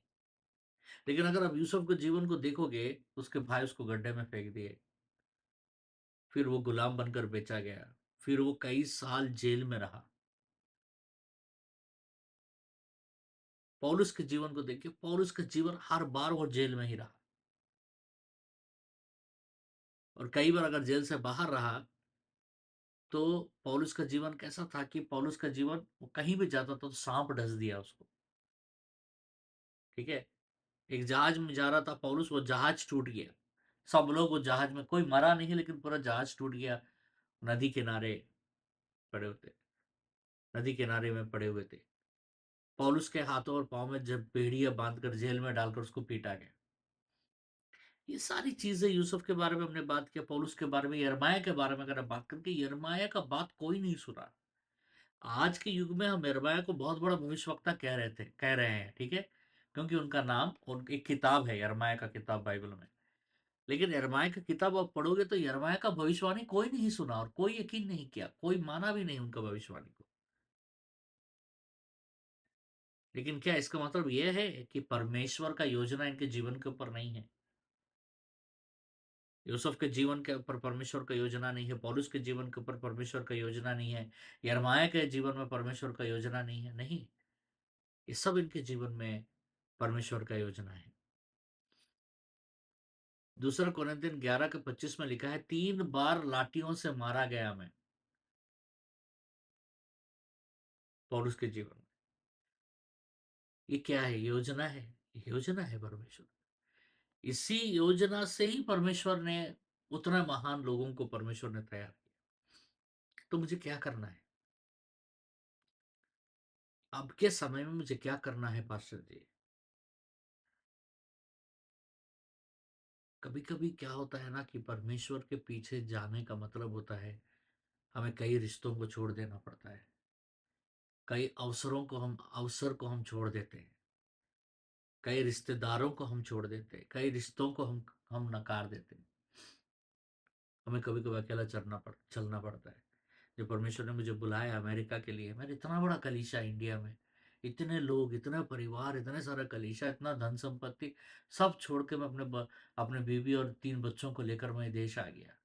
लेकिन अगर आप यूसुफ के जीवन को देखोगे, उसके भाई उसको गड्ढे में फेंक दिए, फिर वो गुलाम बनकर बेचा गया, फिर वो कई साल जेल में रहा। पौलुस के जीवन को देखिए, पौलुस का जीवन हर बार वो जेल में ही रहा, और कई बार अगर जेल से बाहर रहा, तो पौलुस का जीवन कैसा था कि पौलुस का जीवन, वो कहीं भी जाता था तो सांप डस दिया उसको। ठीक है, एक जहाज में जा रहा था पौलुस, वो जहाज टूट गया, सब लोग वो जहाज में, कोई मरा नहीं लेकिन पूरा जहाज टूट गया। नदी किनारे पड़े होते, नदी किनारे में पड़े हुए थे। पौलुस के हाथों और पांव में जब बेड़ियां बांधकर जेल में डालकर उसको पीटा गया। ये सारी चीजें यूसुफ के बारे में हमने बात किया, पौलुस के बारे में, यिर्मयाह के बारे में अगर हम बात करके, यिर्मयाह का बात कोई नहीं सुना। आज के युग में हम यिर्मयाह को बहुत बड़ा भविष्यवक्ता कह रहे हैं, ठीक है, क्योंकि उनका नाम, और एक किताब है यिर्मयाह का किताब बाइबल में। लेकिन यिर्मयाह की किताब आप पढ़ोगे तो यिर्मयाह का भविष्यवाणी कोई नहीं सुना, और कोई यकीन नहीं किया, कोई माना भी नहीं उनका भविष्यवाणी को। लेकिन क्या इसका मतलब यह है कि परमेश्वर का योजना इनके जीवन के ऊपर नहीं है? यूसुफ के जीवन के ऊपर परमेश्वर का योजना नहीं है, पौलुस के जीवन के ऊपर परमेश्वर का योजना नहीं है, यिर्मयाह के जीवन में परमेश्वर का योजना नहीं है? नहीं, ये सब इनके जीवन में परमेश्वर का योजना है। दूसरा कोरिन्थियन 11 के 25 में लिखा है, 3 बार लाठियों से मारा गया मैं। पौलुस के जीवन में ये क्या है? योजना है, योजना है परमेश्वर। इसी योजना से ही परमेश्वर ने, उतना महान लोगों को परमेश्वर ने तैयार किया। तो मुझे क्या करना है? अब के समय में मुझे क्या करना है पास्टर जी? कभी-कभी क्या होता है ना कि परमेश्वर के पीछे जाने का मतलब होता है, हमें कई रिश्तों को छोड़ देना पड़ता है। कई अवसर को हम छोड़ देते हैं। कई रिश्तेदारों को हम छोड़ देते हैं। कई रिश्तों को हम नकार देते हैं। हमें कभी-कभी अकेला चलना पड़ता है। जब परमेश्वर ने मुझे बुलाया अमेरिका के लिए, मेरा इतना बड़ा कलीसिया इंडिया में, इतने लोग, इतने परिवार, इतने सारा कलीसिया, इतना धन संपत्ति, सब छोड़ के मैं अपने बीवी और 3 बच्चों को लेकर मैं देश आ गया।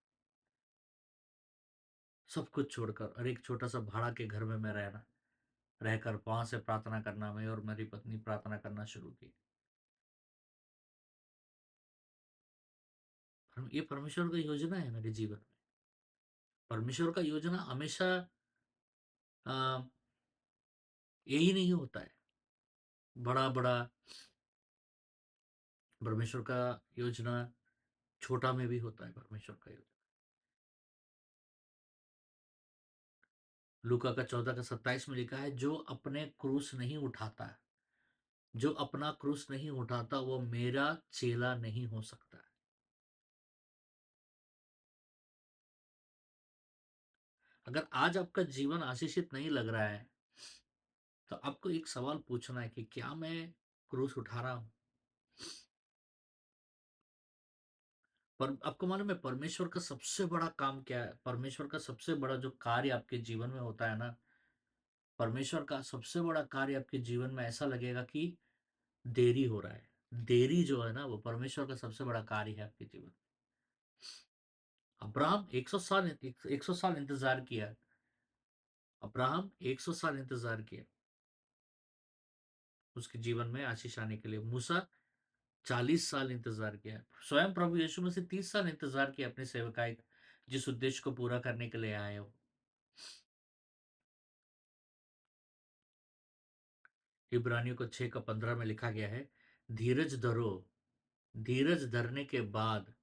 सब कुछ छोड़कर और एक छोटा-सा भाड़ा के घर में मैं रहकर वहाँ से प्रार्थना करना, मैं और मेरी पत्नी प्रार्थना करना शुरू की। ये परमेश्वर का योजना है मेरे जीवन में। परमेश्वर का योजना हमेशा अ, यही नहीं होता है। बड़ा-बड़ा परमेश्वर का योजना छोटा में भी होता है परमेश्वर का योजना। लूका का 14 का 27 में लिखा है, जो अपने क्रूस नहीं उठाता, जो अपना क्रूस नहीं उठाता वो मेरा चेला नहीं हो सकता। अगर आज आपका जीवन आशीषित नहीं लग रहा है, तो आपको एक सवाल पूछना है कि क्या मैं क्रूस उठा रहा हूं? पर आपको मालूम है परमेश्वर का सबसे बड़ा काम क्या है? परमेश्वर का सबसे बड़ा जो कार्य आपके जीवन में होता है ना, परमेश्वर का सबसे बड़ा कार्य आपके जीवन में ऐसा लगेगा कि देरी हो रहा है। देरी जो है ना, वो परमेश्वर का सबसे बड़ा कार्य है आपके जीवन में। अब्राहम 100 साल इंतजार किया। अब्राहम 100 साल इंतजार किया उसके जीवन में आशीष आने के लिए। मूसा 40 साल इंतजार किया। स्वयं प्रभु यीशु मसीह 30 साल इंतजार किया अपनी सेवकाई का, जिस उद्देश्य को पूरा करने के लिए आए हो। इब्रानियों को 6 का 15 में लिखा गया है, धीरज धरो, धीरज धरने के बाद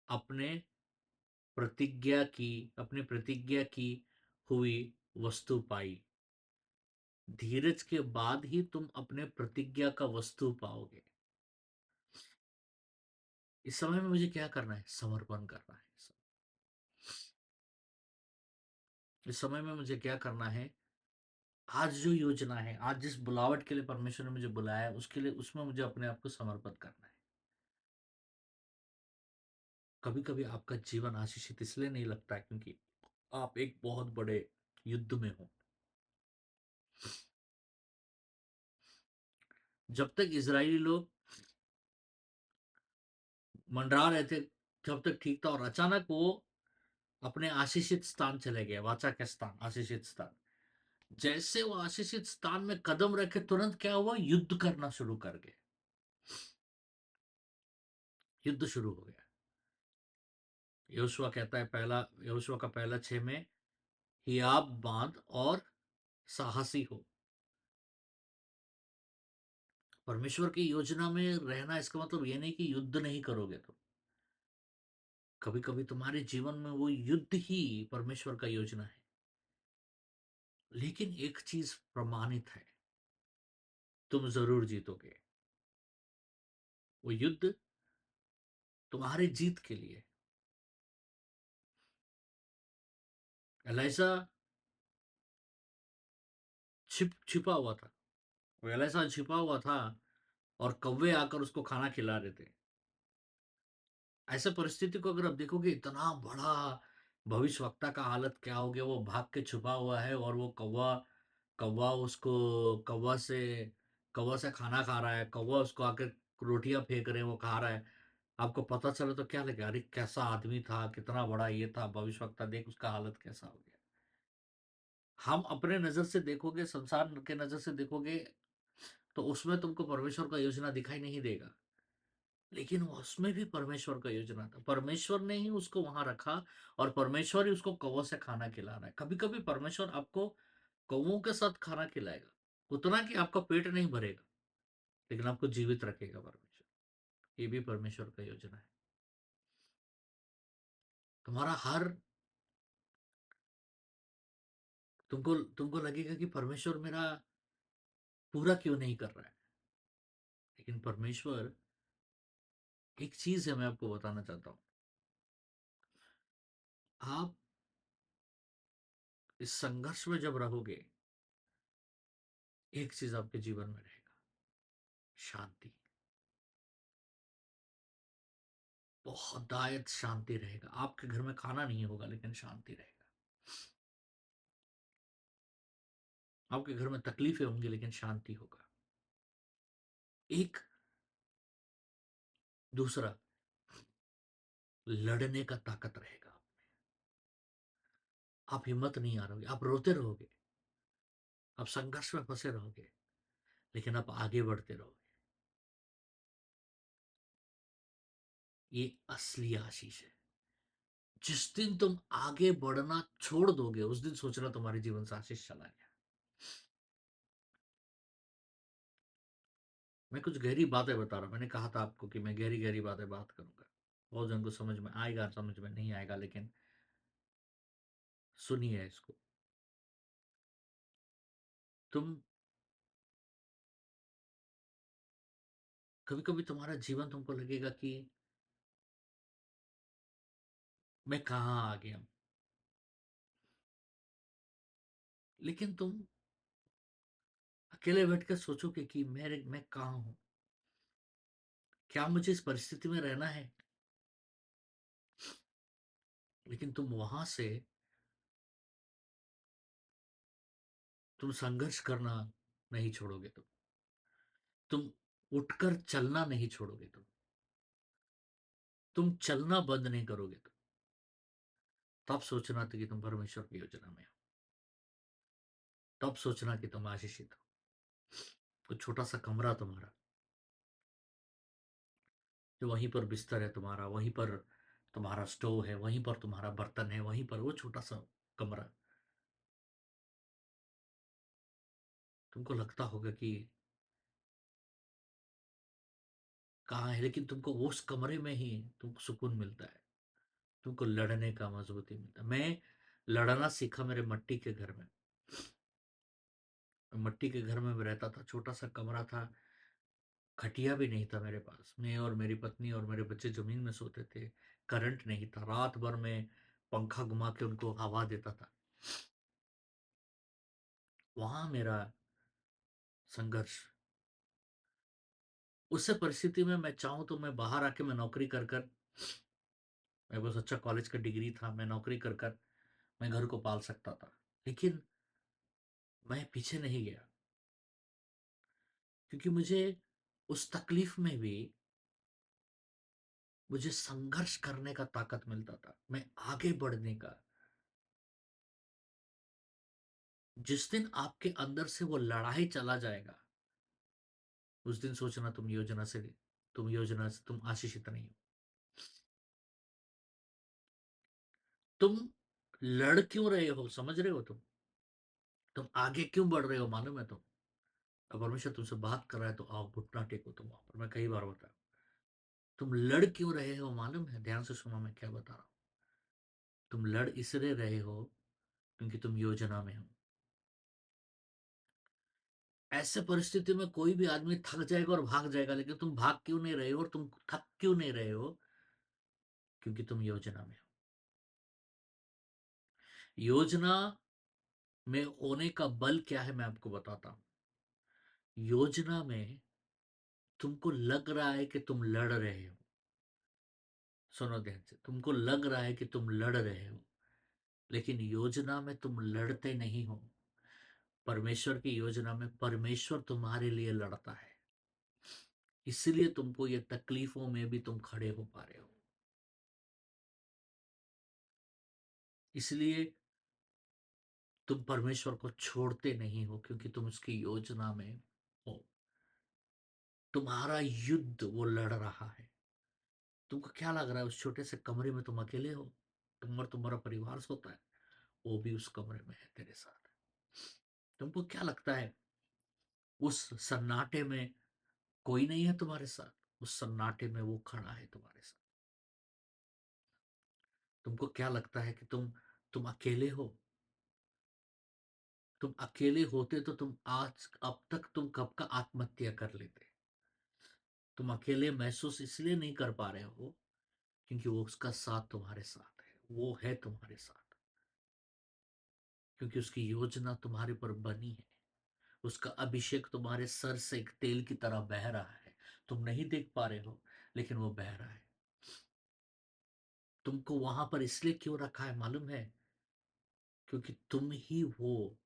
अपने अपनी प्रतिज्ञा की हुई वस्तु पाई। धीरज के बाद ही तुम अपने प्रतिज्ञा का वस्तु पाओगे। इस समय में मुझे क्या करना है? समर्पण करना है। इस समय में मुझे क्या करना है? आज जो योजना है, आज जिस बुलावट के लिए परमेश्वर ने मुझे बुलाया है, उसके लिए उसमें मुझे अपने आप को समर्पित करना है। कभी-कभी आपका जीवन आशीषित इसलिए नहीं लगता है क्योंकि आप एक बहुत बड़े युद्ध में हो। जब तक इज़राइली लोग मंडरा रहे थे, जब तक ठीक था और अचानक वो अपने आशीषित स्थान चले गए, वाचा के स्थान, आशीषित स्थान। जैसे वो आशीषित स्थान में कदम रखे तुरंत क्या हुआ? युद्ध करना शुरू कर गए। युद्ध शुरू हो गया। यहोशुआ कहता है, पहला यहोशुआ का पहला 6 में, हियाव बांध और साहसी हो। परमेश्वर की योजना में रहना इसका मतलब ये नहीं कि युद्ध नहीं करोगे तुम। कभी कभी तुम्हारे जीवन में वो युद्ध ही परमेश्वर का योजना है। लेकिन एक चीज प्रमाणित है, तुम जरूर जीतोगे। वो युद्ध तुम्हारे जीत के लिए। एलाइजा छिपा हुआ था। वो एलाइजा छिपा हुआ था और कौवे आकर उसको खाना खिला रहे थे। ऐसे परिस्थिति को अगर आप देखोगे, इतना बड़ा भविष्यवक्ता का हालत क्या हो गया, वो भाग के छुपा हुआ है और वो कौवा कौवा उसको कौवा से खाना खा रहा है, कौवा उसको आकर रोटियां फेंक रहे हैं, वो खा रहा है। आपको पता चले तो क्या लगे, अरे कैसा आदमी था, कितना बड़ा ये था भविष्यवक्ता, देख उसका हालत कैसा हो गया। हम अपने नजर से देखोगे, संसार के नजर से देखोगे, तो उसमें तुमको परमेश्वर का योजना दिखाई नहीं देगा। लेकिन उसमें भी परमेश्वर का योजना था। परमेश्वर ने ही उसको वहां रखा और परमेश्वर ही उसको कौवों से खाना खिला रहा है। कभी कभी परमेश्वर आपको कौवों के साथ खाना खिलाएगा, उतना कि आपका पेट नहीं भरेगा, लेकिन आपको जीवित रखेगा परमेश्वर। ये भी परमेश्वर का योजना है। तुम्हारा हर तुमको तुमको लगेगा कि परमेश्वर मेरा पूरा क्यों नहीं कर रहा है, लेकिन परमेश्वर एक चीज है, मैं आपको बताना चाहता हूं, आप इस संघर्ष में जब रहोगे, एक चीज आपके जीवन में रहेगा, शांति। बहुतायत शांति रहेगा। आपके घर में खाना नहीं होगा लेकिन शांति रहेगा। आपके घर में तकलीफें होंगी लेकिन शांति होगा। एक दूसरा, लड़ने का ताकत रहेगा। आप हिम्मत नहीं हारोगे, आप रोते रहोगे, आप संघर्ष में फंसे रहोगे, लेकिन आप आगे बढ़ते रहोगे। ये असली आशीष है। जिस दिन तुम आगे बढ़ना छोड़ दोगे, उस दिन सोचना तुम्हारे जीवन से आशीष चला गया। मैं कुछ गहरी बातें बता रहा हूं। मैंने कहा था आपको कि मैं गहरी गहरी बातें बात करूंगा। बहुत जन को समझ में आएगा, समझ में नहीं आएगा, लेकिन सुनिए इसको। तुम कभी कभी तुम्हारा जीवन तुमको लगेगा कि मैं कहाँ आ गया हूं। लेकिन तुम अकेले बैठकर सोचोगे कि मैं कहाँ हूं, क्या मुझे इस परिस्थिति में रहना है। लेकिन तुम वहां से तुम संघर्ष करना नहीं छोड़ोगे। तुम उठकर चलना नहीं छोड़ोगे। तुम चलना बंद नहीं करोगे। तब सोचना था कि तुम परमेश्वर की योजना में हो। तब सोचना कि तुम आशीषित हो। तो छोटा सा कमरा तुम्हारा, जो वहीं पर बिस्तर है तुम्हारा, वहीं पर तुम्हारा स्टोव है, वहीं पर तुम्हारा बर्तन है, वहीं पर वो छोटा सा कमरा, तुमको लगता होगा कि कहाँ है, लेकिन तुमको उस कमरे में ही तुमको सुकून मिलता है। तुमको लड़ने का मजबूती मिलता है। मैं लड़ना सीखा मेरे मट्टी के घर में। मट्टी के घर में मैं रहता था, छोटा सा कमरा था, खटिया भी नहीं था मेरे पास। मैं और मेरी पत्नी और मेरे बच्चे जमीन में सोते थे। करंट नहीं था। रात भर में पंखा घुमा के उनको हवा देता था। वहां मेरा संघर्ष। उस परिस्थिति में मैं चाहूं तो मैं बाहर आके मैं नौकरी कर कर, मेरे पास अच्छा कॉलेज का डिग्री था, मैं नौकरी कर कर मैं घर को पाल सकता था। लेकिन मैं पीछे नहीं गया, क्योंकि मुझे उस तकलीफ में भी मुझे संघर्ष करने का ताकत मिलता था, मैं आगे बढ़ने का। जिस दिन आपके अंदर से वो लड़ाई चला जाएगा, उस दिन सोचना तुम तुम आशीषित नहीं हो। तुम लड़ क्यों रहे हो, समझ रहे हो? तुम आगे क्यों बढ़ रहे हो, मालूम है? अब परमेश्वर तुमसे बात कर रहा है तो आओ घुटना टेको तुम वहां पर। मैं कई बार बताया, तुम लड़ क्यों रहे हो मालूम है? ध्यान से सुनो मैं क्या बता रहा हूं। तुम लड़ इसलिए रहे हो क्योंकि तुम योजना में हो। ऐसे परिस्थिति में कोई भी आदमी थक जाएगा और भाग जाएगा, लेकिन तुम भाग क्यों नहीं रहे हो और तुम थक क्यों नहीं रहे हो? क्योंकि तुम योजना में हो। योजना में होने का बल क्या है, मैं आपको बताता हूं। योजना में तुमको लग रहा है कि तुम लड़ रहे हो। सुनो ध्यान से, तुमको लग रहा है कि तुम लड़ रहे हो, लेकिन योजना में तुम लड़ते नहीं हो। परमेश्वर की योजना में परमेश्वर तुम्हारे लिए लड़ता है। इसलिए तुमको ये तकलीफों में भी तुम खड़े हो पा रहे हो। इसलिए तुम परमेश्वर को छोड़ते नहीं हो, क्योंकि तुम उसकी योजना में हो। तुम्हारा युद्ध वो लड़ रहा है। तुमको क्या लग रहा है, उस छोटे से कमरे में तुम अकेले हो? तुम और तुम्हारा परिवार सोता है, वो भी उस कमरे में है तेरे साथ। तुमको क्या लगता है, उस सन्नाटे में कोई नहीं है तुम्हारे साथ? उस सन्नाटे में वो खड़ा है तुम्हारे साथ। तुमको क्या लगता है कि तुम अकेले हो? तुम अकेले होते तो तुम आज अब तक तुम कब का आत्महत्या कर लेते। तुम अकेले महसूस इसलिए नहीं कर पा रहे हो क्योंकि वो उसका साथ तुम्हारे साथ है, वो है तुम्हारे साथ, क्योंकि उसकी योजना तुम्हारे पर बनी है। उसका अभिषेक तुम्हारे सर से एक तेल की तरह बह रहा है। तुम नहीं देख पा रहे हो, लेकिन वो बह रहा है। तुमको वहां पर इसलिए क्यों रखा है मालूम है? क्योंकि तुम ही हो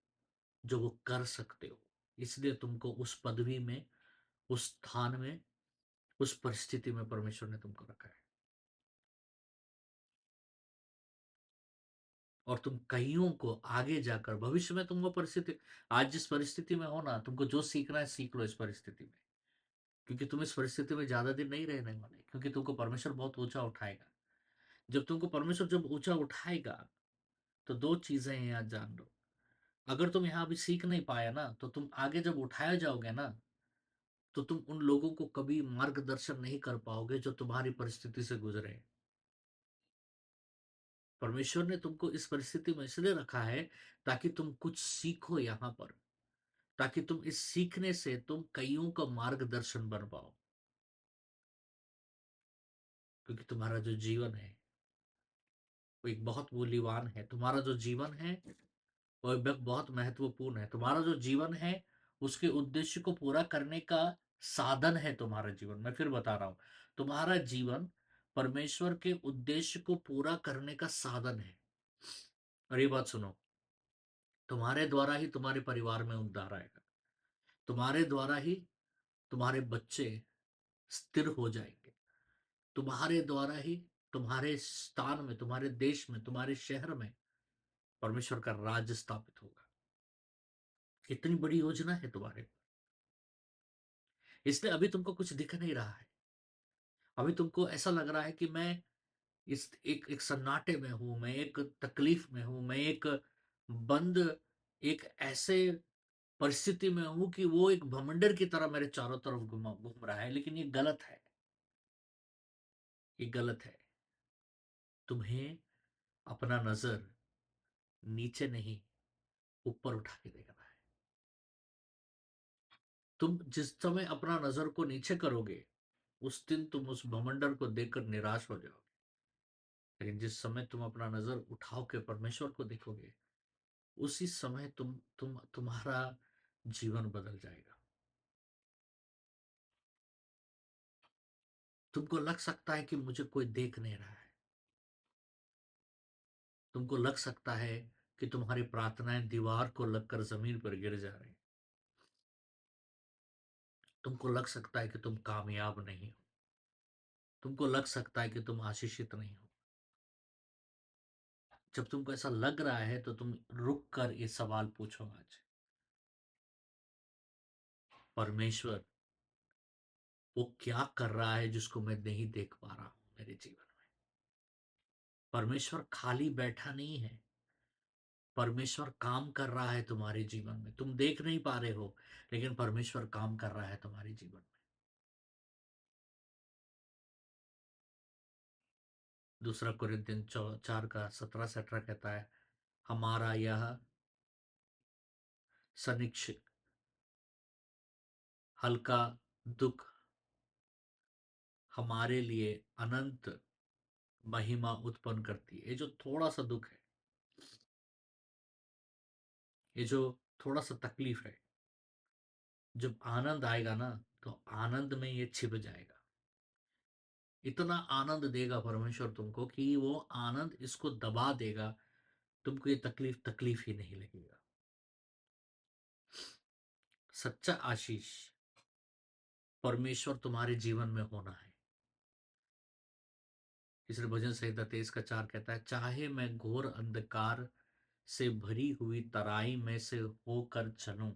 जो वो कर सकते हो। इसलिए तुमको उस पदवी में, उस स्थान में, उस परिस्थिति में परमेश्वर ने तुमको रखा है। और तुम कईयों को आगे जाकर भविष्य में, तुम वो परिस्थिति, आज जिस परिस्थिति में हो ना, तुमको जो सीखना है सीख लो इस परिस्थिति में। क्योंकि तुम इस परिस्थिति में ज्यादा दिन नहीं रहने वाले, क्योंकि तुमको परमेश्वर बहुत ऊंचा उठाएगा। जब तुमको परमेश्वर जब ऊंचा उठाएगा, तो दो चीजें हैं, याद जान लो। अगर तुम यहाँ अभी सीख नहीं पाया ना, तो तुम आगे जब उठाए जाओगे ना, तो तुम उन लोगों को कभी मार्गदर्शन नहीं कर पाओगे जो तुम्हारी परिस्थिति से गुजरे। परमेश्वर ने तुमको इस परिस्थिति में इसलिए रखा है ताकि तुम कुछ सीखो यहाँ पर, ताकि तुम इस सीखने से तुम कईयों का मार्गदर्शन बन पाओ। क्योंकि तुम्हारा जो जीवन है वो एक बहुत मूल्यवान है। तुम्हारा जो जीवन है वो एक बहुत महत्वपूर्ण है। तुम्हारा जो जीवन है उसके उद्देश्य को पूरा करने का साधन है तुम्हारा जीवन। मैं फिर बता रहा हूं, तुम्हारा जीवन परमेश्वर के उद्देश्य को पूरा करने का साधन है। और ये बात सुनो, तुम्हारे द्वारा ही तुम्हारे परिवार में उद्धार आएगा। तुम्हारे द्वारा ही तुम्हारे बच्चे स्थिर हो जाएंगे। तुम्हारे द्वारा ही तुम्हारे स्थान में, तुम्हारे देश में, तुम्हारे शहर में परमेश्वर का राज्य स्थापित होगा। कितनी बड़ी योजना है तुम्हारे। इसलिए अभी तुमको कुछ दिख नहीं रहा है। अभी तुमको ऐसा लग रहा है कि मैं इस एक एक सन्नाटे में हूं, मैं एक तकलीफ में हूं, मैं एक बंद, एक ऐसे परिस्थिति में हूं कि वो एक भमंडर की तरह मेरे चारों तरफ घुमा घूम रहा है। लेकिन ये गलत है, ये गलत है। तुम्हें अपना नजर नीचे नहीं, ऊपर उठा के देखना है। तुम जिस समय अपना नजर को नीचे करोगे, उस दिन तुम उस भमंडर को देखकर निराश हो जाओगे। लेकिन जिस समय तुम अपना नजर उठाओ के परमेश्वर को देखोगे, उसी समय तुम्हारा जीवन बदल जाएगा। तुमको लग सकता है कि मुझे कोई देख नहीं रहा है। तुमको लग सकता है कि तुम्हारी प्रार्थनाएं दीवार को लगकर जमीन पर गिर जा रही। तुमको लग सकता है कि तुम कामयाब नहीं हो। तुमको लग सकता है कि तुम आशीषित नहीं हो। जब तुमको ऐसा लग रहा है तो तुम रुक कर ये सवाल पूछो आज, परमेश्वर वो क्या कर रहा है जिसको मैं नहीं देख पा रहा हूं मेरे जीवन में? परमेश्वर खाली बैठा नहीं है। परमेश्वर काम कर रहा है तुम्हारे जीवन में। तुम देख नहीं पा रहे हो, लेकिन परमेश्वर काम कर रहा है तुम्हारे जीवन में। दूसरा कुरिन्थियन 4 का 17 से 18 कहता है, हमारा यह सनिश्चित हल्का दुख हमारे लिए अनंत महिमा उत्पन्न करती है। ये जो थोड़ा सा दुख है, ये जो थोड़ा सा तकलीफ है, जब आनंद आएगा ना, तो आनंद में ये छिप जाएगा। इतना आनंद देगा परमेश्वर तुमको कि वो आनंद इसको दबा देगा। तुमको ये तकलीफ तकलीफ ही नहीं लगेगा। सच्चा आशीष परमेश्वर तुम्हारे जीवन में होना है। इसलिए भजन संहिता 23 का 4 कहता है, चाहे मैं घोर अंधकार से भरी हुई तराई में से होकर चलूं,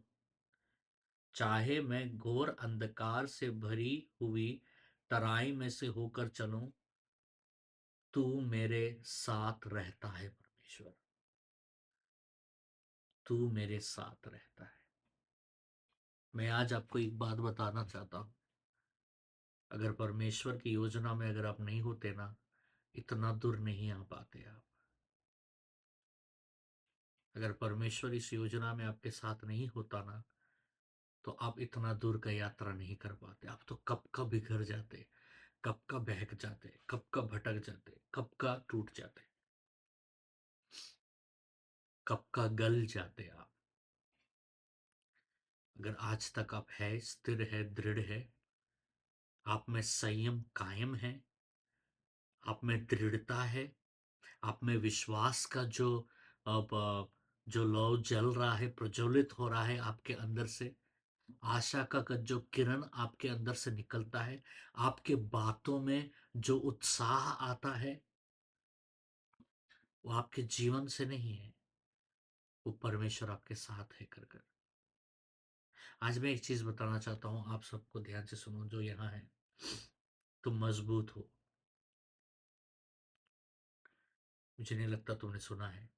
चाहे मैं घोर अंधकार से भरी हुई तराई में से होकर चलूं, तू मेरे साथ रहता है परमेश्वर। तू मेरे साथ रहता है। मैं आज आपको एक बात बताना चाहता हूं, अगर परमेश्वर की योजना में अगर आप नहीं होते ना, इतना दूर नहीं आ पाते आप। अगर परमेश्वर इस योजना में आपके साथ नहीं होता ना, तो आप इतना दूर का यात्रा नहीं कर पाते। आप तो कब का बिखर जाते, कब का बहक जाते, कब का भटक जाते, कब का टूट जाते, कब का गल जाते आप। अगर आज तक आप है, स्थिर है, दृढ़ है, आप में संयम कायम है, आप में दृढ़ता है, आप में विश्वास का जो अब जो लौ जल रहा है, प्रज्वलित हो रहा है आपके अंदर से, आशा का जो किरण आपके अंदर से निकलता है, आपके बातों में जो उत्साह आता है, वो आपके जीवन से नहीं है, वो परमेश्वर आपके साथ है कर कर। आज मैं एक चीज बताना चाहता हूं, आप सबको ध्यान से सुनो जो यहाँ है। तुम मजबूत हो। मुझे नहीं लगता तुमने सुना है।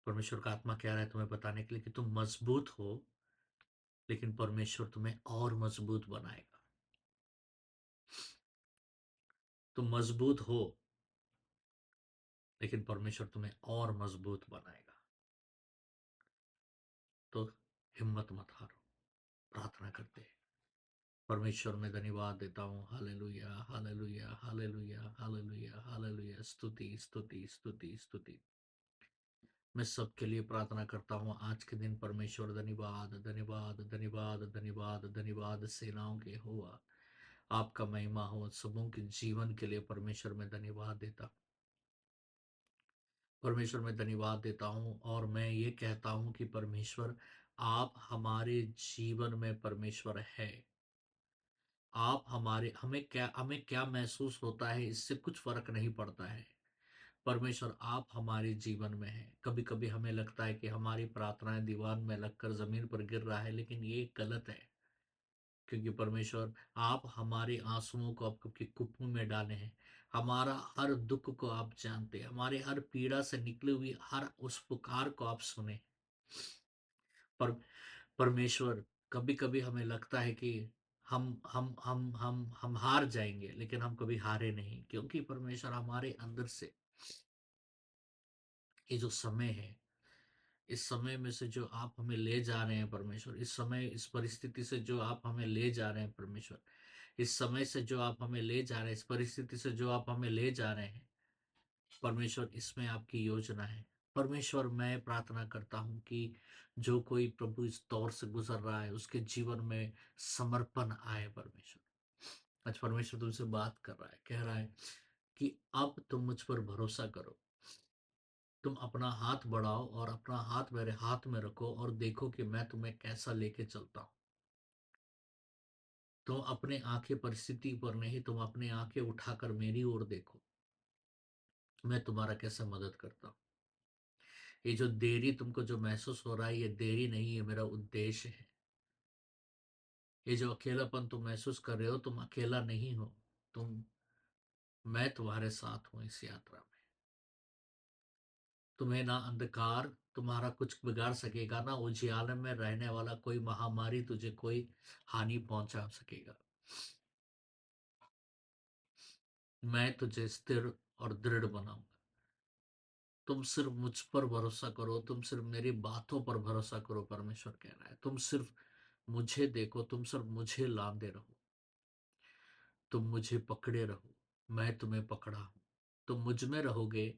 परमेश्वर का आत्मा कह रहा है तुम्हें बताने के लिए कि तुम मजबूत हो, लेकिन परमेश्वर तुम्हें और मजबूत बनाएगा। तुम मजबूत हो, लेकिन परमेश्वर तुम्हें और मजबूत बनाएगा। तो हिम्मत मत हारो। प्रार्थना करते हैं। परमेश्वर में धन्यवाद देता हूँ। Hallelujah, hallelujah, hallelujah, hallelujah, hallelujah. स्तुति, स्तुति, स्तुति, स्तुति। मैं सबके लिए प्रार्थना करता हूँ आज के दिन। परमेश्वर धन्यवाद, धन्यवाद, धन्यवाद, धन्यवाद, धन्यवाद। सेनाओं के हुआ आपका महिमा हो। सबों के जीवन के लिए परमेश्वर में धन्यवाद देता हूँ। परमेश्वर में धन्यवाद देता हूँ और मैं ये कहता हूँ कि परमेश्वर आप हमारे जीवन में परमेश्वर है। आप हमारे हमें क्या महसूस होता है इससे कुछ फर्क नहीं पड़ता है। परमेश्वर आप हमारे जीवन में हैं। कभी कभी हमें लगता है कि हमारी प्रार्थनाएं दीवार में लगकर जमीन पर गिर रहा है, लेकिन ये गलत है। क्योंकि परमेश्वर आप हमारे आंसुओं को आपके कुप्पू में डाले हैं। हमारा हर दुख को आप जानते हैं। हमारे हर पीड़ा से निकली हुई हर उस पुकार को आप सुने। पर परमेश्वर कभी कभी हमें लगता है कि हम हार जाएंगे, लेकिन हम कभी हारे नहीं, क्योंकि परमेश्वर हमारे अंदर से ये जो समय है, इस समय में से जो आप हमें ले जा रहे हैं परमेश्वर, इस समय इस परिस्थिति से जो आप हमें ले जा रहे हैं परमेश्वर, इस समय से जो आप हमें ले जा रहे हैं, इस परिस्थिति से जो आप हमें ले जा रहे हैं परमेश्वर, इसमें आपकी योजना है। परमेश्वर मैं प्रार्थना करता हूं कि जो कोई प्रभु इस दौर से गुजर रहा है उसके जीवन में समर्पण आए परमेश्वर। आज परमेश्वर तुमसे बात कर रहा है, कह रहा है कि अब तुम मुझ पर भरोसा करो। तुम अपना हाथ बढ़ाओ और अपना हाथ मेरे हाथ में रखो और देखो कि मैं तुम्हें कैसा लेके चलता हूं। तुम अपने आंखें परिस्थिति पर नहीं, तुम अपने आंखें उठाकर मेरी ओर देखो। मैं तुम्हारा कैसे मदद करता हूं। ये जो देरी तुमको जो महसूस हो रहा है, ये देरी नहीं है, मेरा उद्देश्य है। ये जो अकेलापन तुम महसूस कर रहे हो, तुम अकेला नहीं हो। तुम मैं तुम्हारे साथ हूं इस यात्रा में। तुम्हें ना अंधकार तुम्हारा कुछ बिगाड़ सकेगा, ना उजियाले में रहने वाला कोई महामारी तुझे कोई हानि पहुंचा सकेगा। मैं तुझे स्थिर और दृढ़ बनाऊंगा। तुम सिर्फ मुझ पर भरोसा करो, तुम सिर्फ मेरी बातों पर भरोसा करो। परमेश्वर कह रहा है तुम सिर्फ मुझे देखो, तुम सिर्फ मुझे लांदे रहो, तुम मुझे पकड़े रहो, मैं तुम्हें पकड़ा हूं। तुम मुझ में रहोगे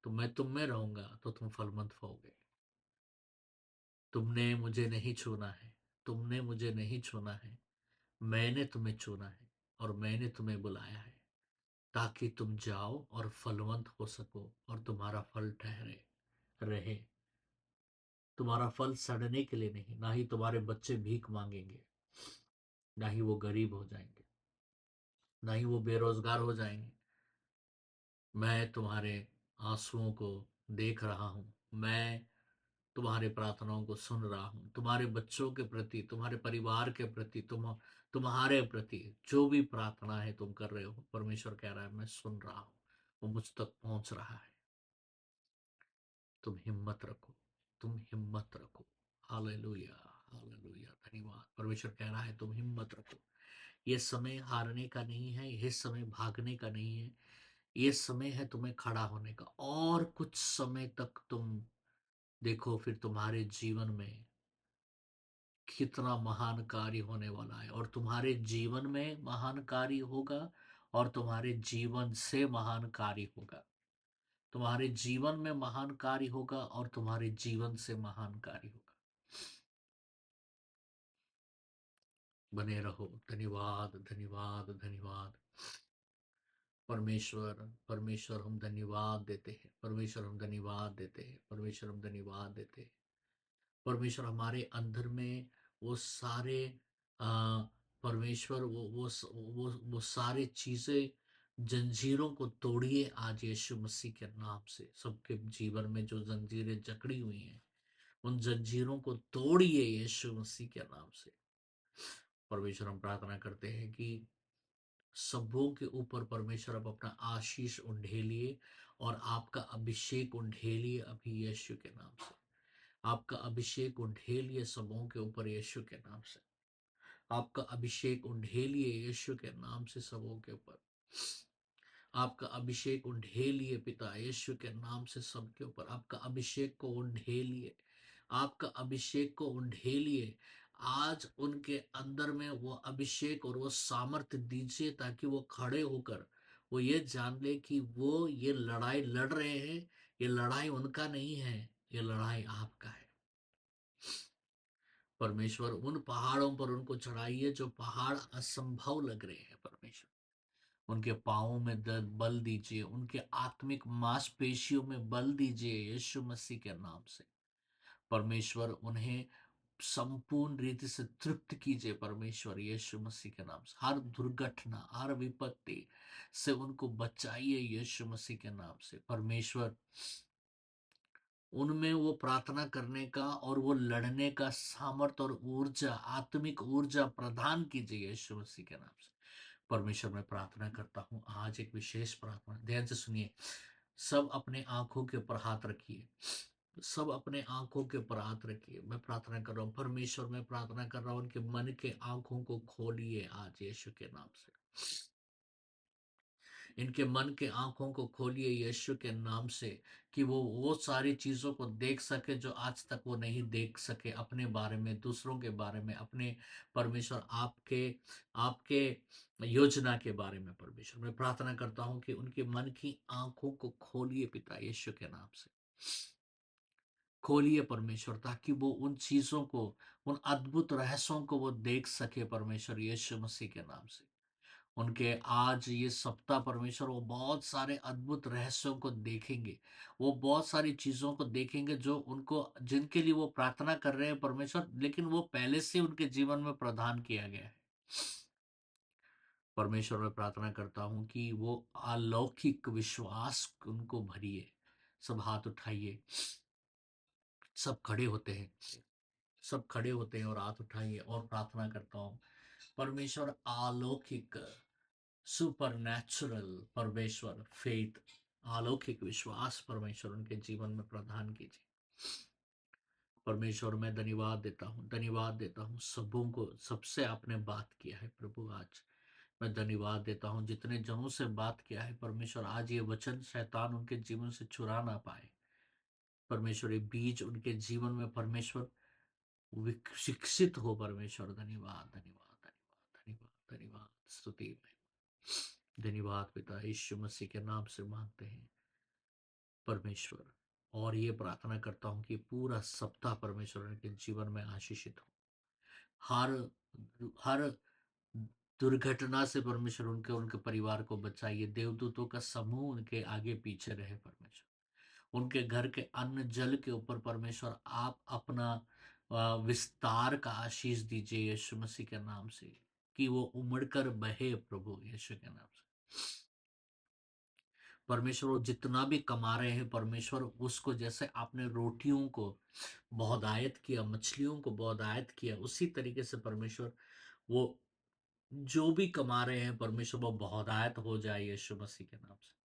तो मैं तुम में रहूंगा, तो तुम फलवंत होगे। तुमने मुझे नहीं छूना है, तुमने मुझे नहीं छूना है, मैंने तुम्हें चुना है और मैंने तुम्हें बुलाया है, ताकि तुम जाओ और फलवंत हो सको और तुम्हारा फल ठहरे रहे। तुम्हारा फल सड़ने के लिए नहीं, ना ही तुम्हारे बच्चे भीख मांगेंगे, ना ही वो गरीब हो जाएंगे, ना ही वो बेरोजगार हो जाएंगे। मैं तुम्हारे आंसुओं को देख रहा हूं। मैं तुम्हारे प्रार्थनाओं को सुन रहा हूं। तुम्हारे बच्चों के प्रति, तुम्हारे परिवार के प्रति, तुम्हारे प्रति जो भी प्रार्थना है तुम कर रहे हो, परमेश्वर कह रहा है मैं सुन रहा हूं, वो मुझ तक पहुंच रहा है। तुम हिम्मत रखो, तुम हिम्मत रखो। Hallelujah, hallelujah. धन्यवाद। परमेश्वर कह रहा है तुम हिम्मत रखो। ये समय हारने का नहीं है, यह समय भागने का नहीं है। ये समय है तुम्हें खड़ा होने का। और कुछ समय तक तुम देखो, फिर तुम्हारे जीवन में कितना महान कार्य होने वाला है, और तुम्हारे जीवन में महान कार्य होगा, और तुम्हारे जीवन से महान कार्य होगा। तुम्हारे जीवन में महान कार्य होगा और तुम्हारे जीवन से महान कार्य होगा। बने रहो। धन्यवाद, धन्यवाद, धन्यवाद। परमेश्वर, परमेश्वर हम धन्यवाद देते हैं। परमेश्वर हम धन्यवाद देते हैं। परमेश्वर हम धन्यवाद देते हैं। परमेश्वर हमारे अंदर में वो सारे आ, परमेश्वर वो सारे चीजें, जंजीरों को तोड़िए आज यीशु मसीह के नाम से। सबके जीवन में जो जंजीरें जकड़ी हुई हैं, उन जंजीरों को तोड़िए यीशु मसीह के नाम से। परमेश्वर हम प्रार्थना करते हैं कि सबों के ऊपर परमेश्वर अब अपना आशीष उंडेलिए, और आपका अभिषेक उंडेलिए अभी यीशु के नाम से। आपका अभिषेक उंडेलिए सबों के ऊपर यीशु के नाम से। आपका अभिषेक उंडेलिए यीशु के नाम से सबों के ऊपर। आपका अभिषेक उंडेलिए पिता यीशु के नाम से सबके ऊपर। आपका अभिषेक को उंडेलिए। आपका अभिषेक को उंडेलिए। आज उनके अंदर में वो अभिषेक और वो सामर्थ्य दीजिए, ताकि वो खड़े होकर वो ये जान ले कि वो ये लड़ाई लड़ रहे हैं, ये लड़ाई उनका नहीं है, ये लड़ाई आपका है। परमेश्वर उन पहाड़ों पर उनको चढ़ाइए जो पहाड़ असंभव लग रहे हैं। परमेश्वर उनके पांवों में दर्द बल दीजिए, उनके आत्मिक मांसपेशियों में बल दीजिए यीशु मसीह के नाम से। परमेश्वर उन्हें संपूर्ण रीति से तृप्त कीजिए परमेश्वर यीशु मसीह के नाम से। हर दुर्घटना, हर विपत्ति से उनको बचाइए यीशु मसीह के नाम से। परमेश्वर उनमें वो प्रार्थना करने का और वो लड़ने का सामर्थ और ऊर्जा, आत्मिक ऊर्जा प्रदान कीजिए यीशु मसीह के नाम से। परमेश्वर मैं प्रार्थना करता हूँ आज एक विशेष प्रार्थना, ध्यान से सुनिए। सब अपने आंखों के ऊपर हाथ रखिए। सब अपने आंखों के ऊपर हाथ रखिए। मैं प्रार्थना कर रहा हूँ परमेश्वर, मैं प्रार्थना कर रहा हूँ उनके मन के आंखों को खोलिए आज यीशु के नाम से। इनके मन के आंखों को खोलिए यीशु के नाम से, कि वो सारी चीजों को देख सके जो आज तक वो नहीं देख सके, अपने बारे में, दूसरों के बारे में, अपने परमेश्वर आपके आपके योजना के बारे में। परमेश्वर मैं प्रार्थना करता हूँ कि उनके मन की आंखों को खोलिए पिता यीशु के नाम से। खोलिए परमेश्वर, ताकि वो उन चीजों को, उन अद्भुत रहस्यों को वो देख सके परमेश्वर यीशु मसीह के नाम से। उनके आज ये सप्ताह परमेश्वर वो बहुत सारे अद्भुत रहस्यों को देखेंगे। वो बहुत सारी चीजों को देखेंगे जो उनको, जिनके लिए वो प्रार्थना कर रहे हैं परमेश्वर, लेकिन वो पहले से उनके जीवन में प्रदान किया गया है। परमेश्वर मैं प्रार्थना करता हूँ कि वो अलौकिक विश्वास उनको भरिए। सब हाथ उठाइए। सब खड़े होते हैं। सब खड़े होते हैं और हाथ उठाइए, और प्रार्थना करता हूँ परमेश्वर अलौकिक, सुपर नेचुरल परमेश्वर फेथ, अलौकिक विश्वास परमेश्वर उनके जीवन में प्रदान कीजिए। परमेश्वर मैं धन्यवाद देता हूँ, धन्यवाद देता हूँ सबों को, सबसे आपने बात किया है प्रभु। आज मैं धन्यवाद देता हूँ जितने जनों से बात किया है परमेश्वर। आज ये वचन शैतान उनके जीवन से चुरा ना पाए परमेश्वर। ये बीज उनके जीवन में परमेश्वर शिक्षित हो परमेश्वर। धन्यवाद, धन्यवाद, धन्यवाद, धन्यवाद, धन्यवाद, स्तुति में। धन्यवाद पिता यीशु मसीह के नाम से मांगते हैं परमेश्वर। और ये प्रार्थना करता हूँ कि पूरा सप्ताह परमेश्वर उनके जीवन में आशीषित हो। हर हर दुर्घटना से परमेश्वर उनके उनके परिवार को बचाइए। देवदूतों का समूह उनके आगे पीछे रहे परमेश्वर। उनके घर के अन्न जल के ऊपर परमेश्वर आप अपना विस्तार का आशीष दीजिए यीशु मसीह के नाम से, कि वो उमड़कर बहे प्रभु यीशु के नाम से। परमेश्वर वो जितना भी कमा रहे हैं परमेश्वर, उसको जैसे आपने रोटियों को बहुतायत किया, मछलियों को बहुतायत किया, उसी तरीके से परमेश्वर वो जो भी कमा रहे हैं परमेश्वर वो बहुतायत हो जाए यीशु मसीह के नाम से।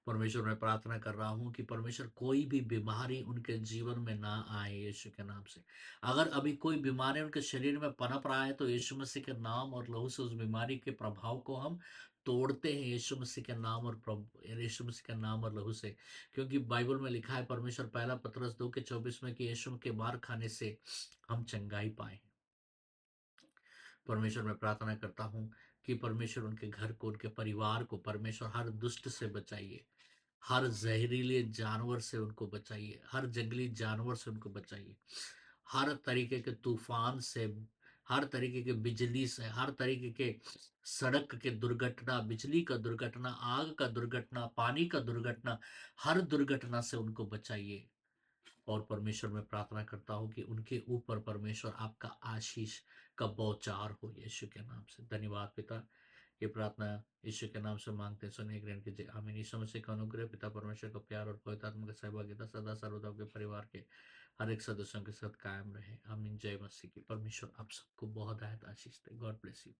परमेश्वर मैं प्रार्थना कर रहा हूँ कि परमेश्वर कोई भी बीमारी उनके जीवन में ना आए यीशु के नाम से। अगर अभी कोई बीमारी उनके शरीर में पनप रहा है तो यीशु मसीह के नाम और लहू से उस बीमारी के प्रभाव को हम तोड़ते हैं यीशु मसीह के नाम और प्रभु यीशु मसीह के नाम और लहू से, क्योंकि बाइबल में लिखा है परमेश्वर पहला पतरस 2:24 में कि यीशु के मार खाने से हम चंगाई पाए। परमेश्वर मैं प्रार्थना करता हूँ कि परमेश्वर उनके घर को, उनके परिवार को परमेश्वर हर दुष्ट से बचाइए, हर जहरीले जानवर से उनको बचाइए, हर जंगली जानवर से उनको बचाइए, हर तरीके के तूफान से, हर तरीके के बिजली से, हर तरीके के सड़क के दुर्घटना, बिजली का दुर्घटना, आग का दुर्घटना, पानी का दुर्घटना, हर दुर्घटना से उनको बचाइए। और परमेश्वर मैं प्रार्थना करता हूँ कि उनके ऊपर परमेश्वर आपका आशीष का बौछार हो यीशु के नाम से। धन्यवाद पिता, ये प्रार्थना यीशु के नाम से मांगते हैं, सुनिए ग्रहण कीजिए, आमीन। यीशु मसीह का अनुग्रह, पिता परमेश्वर का प्यार और पवित्र आत्मा की सहभागिता सदा सर्वदा आपके परिवार के हर एक सदस्यों के साथ कायम रहे, आमीन। जय मसीह की। परमेश्वर आप सबको बहुत आशीष दे। God bless you.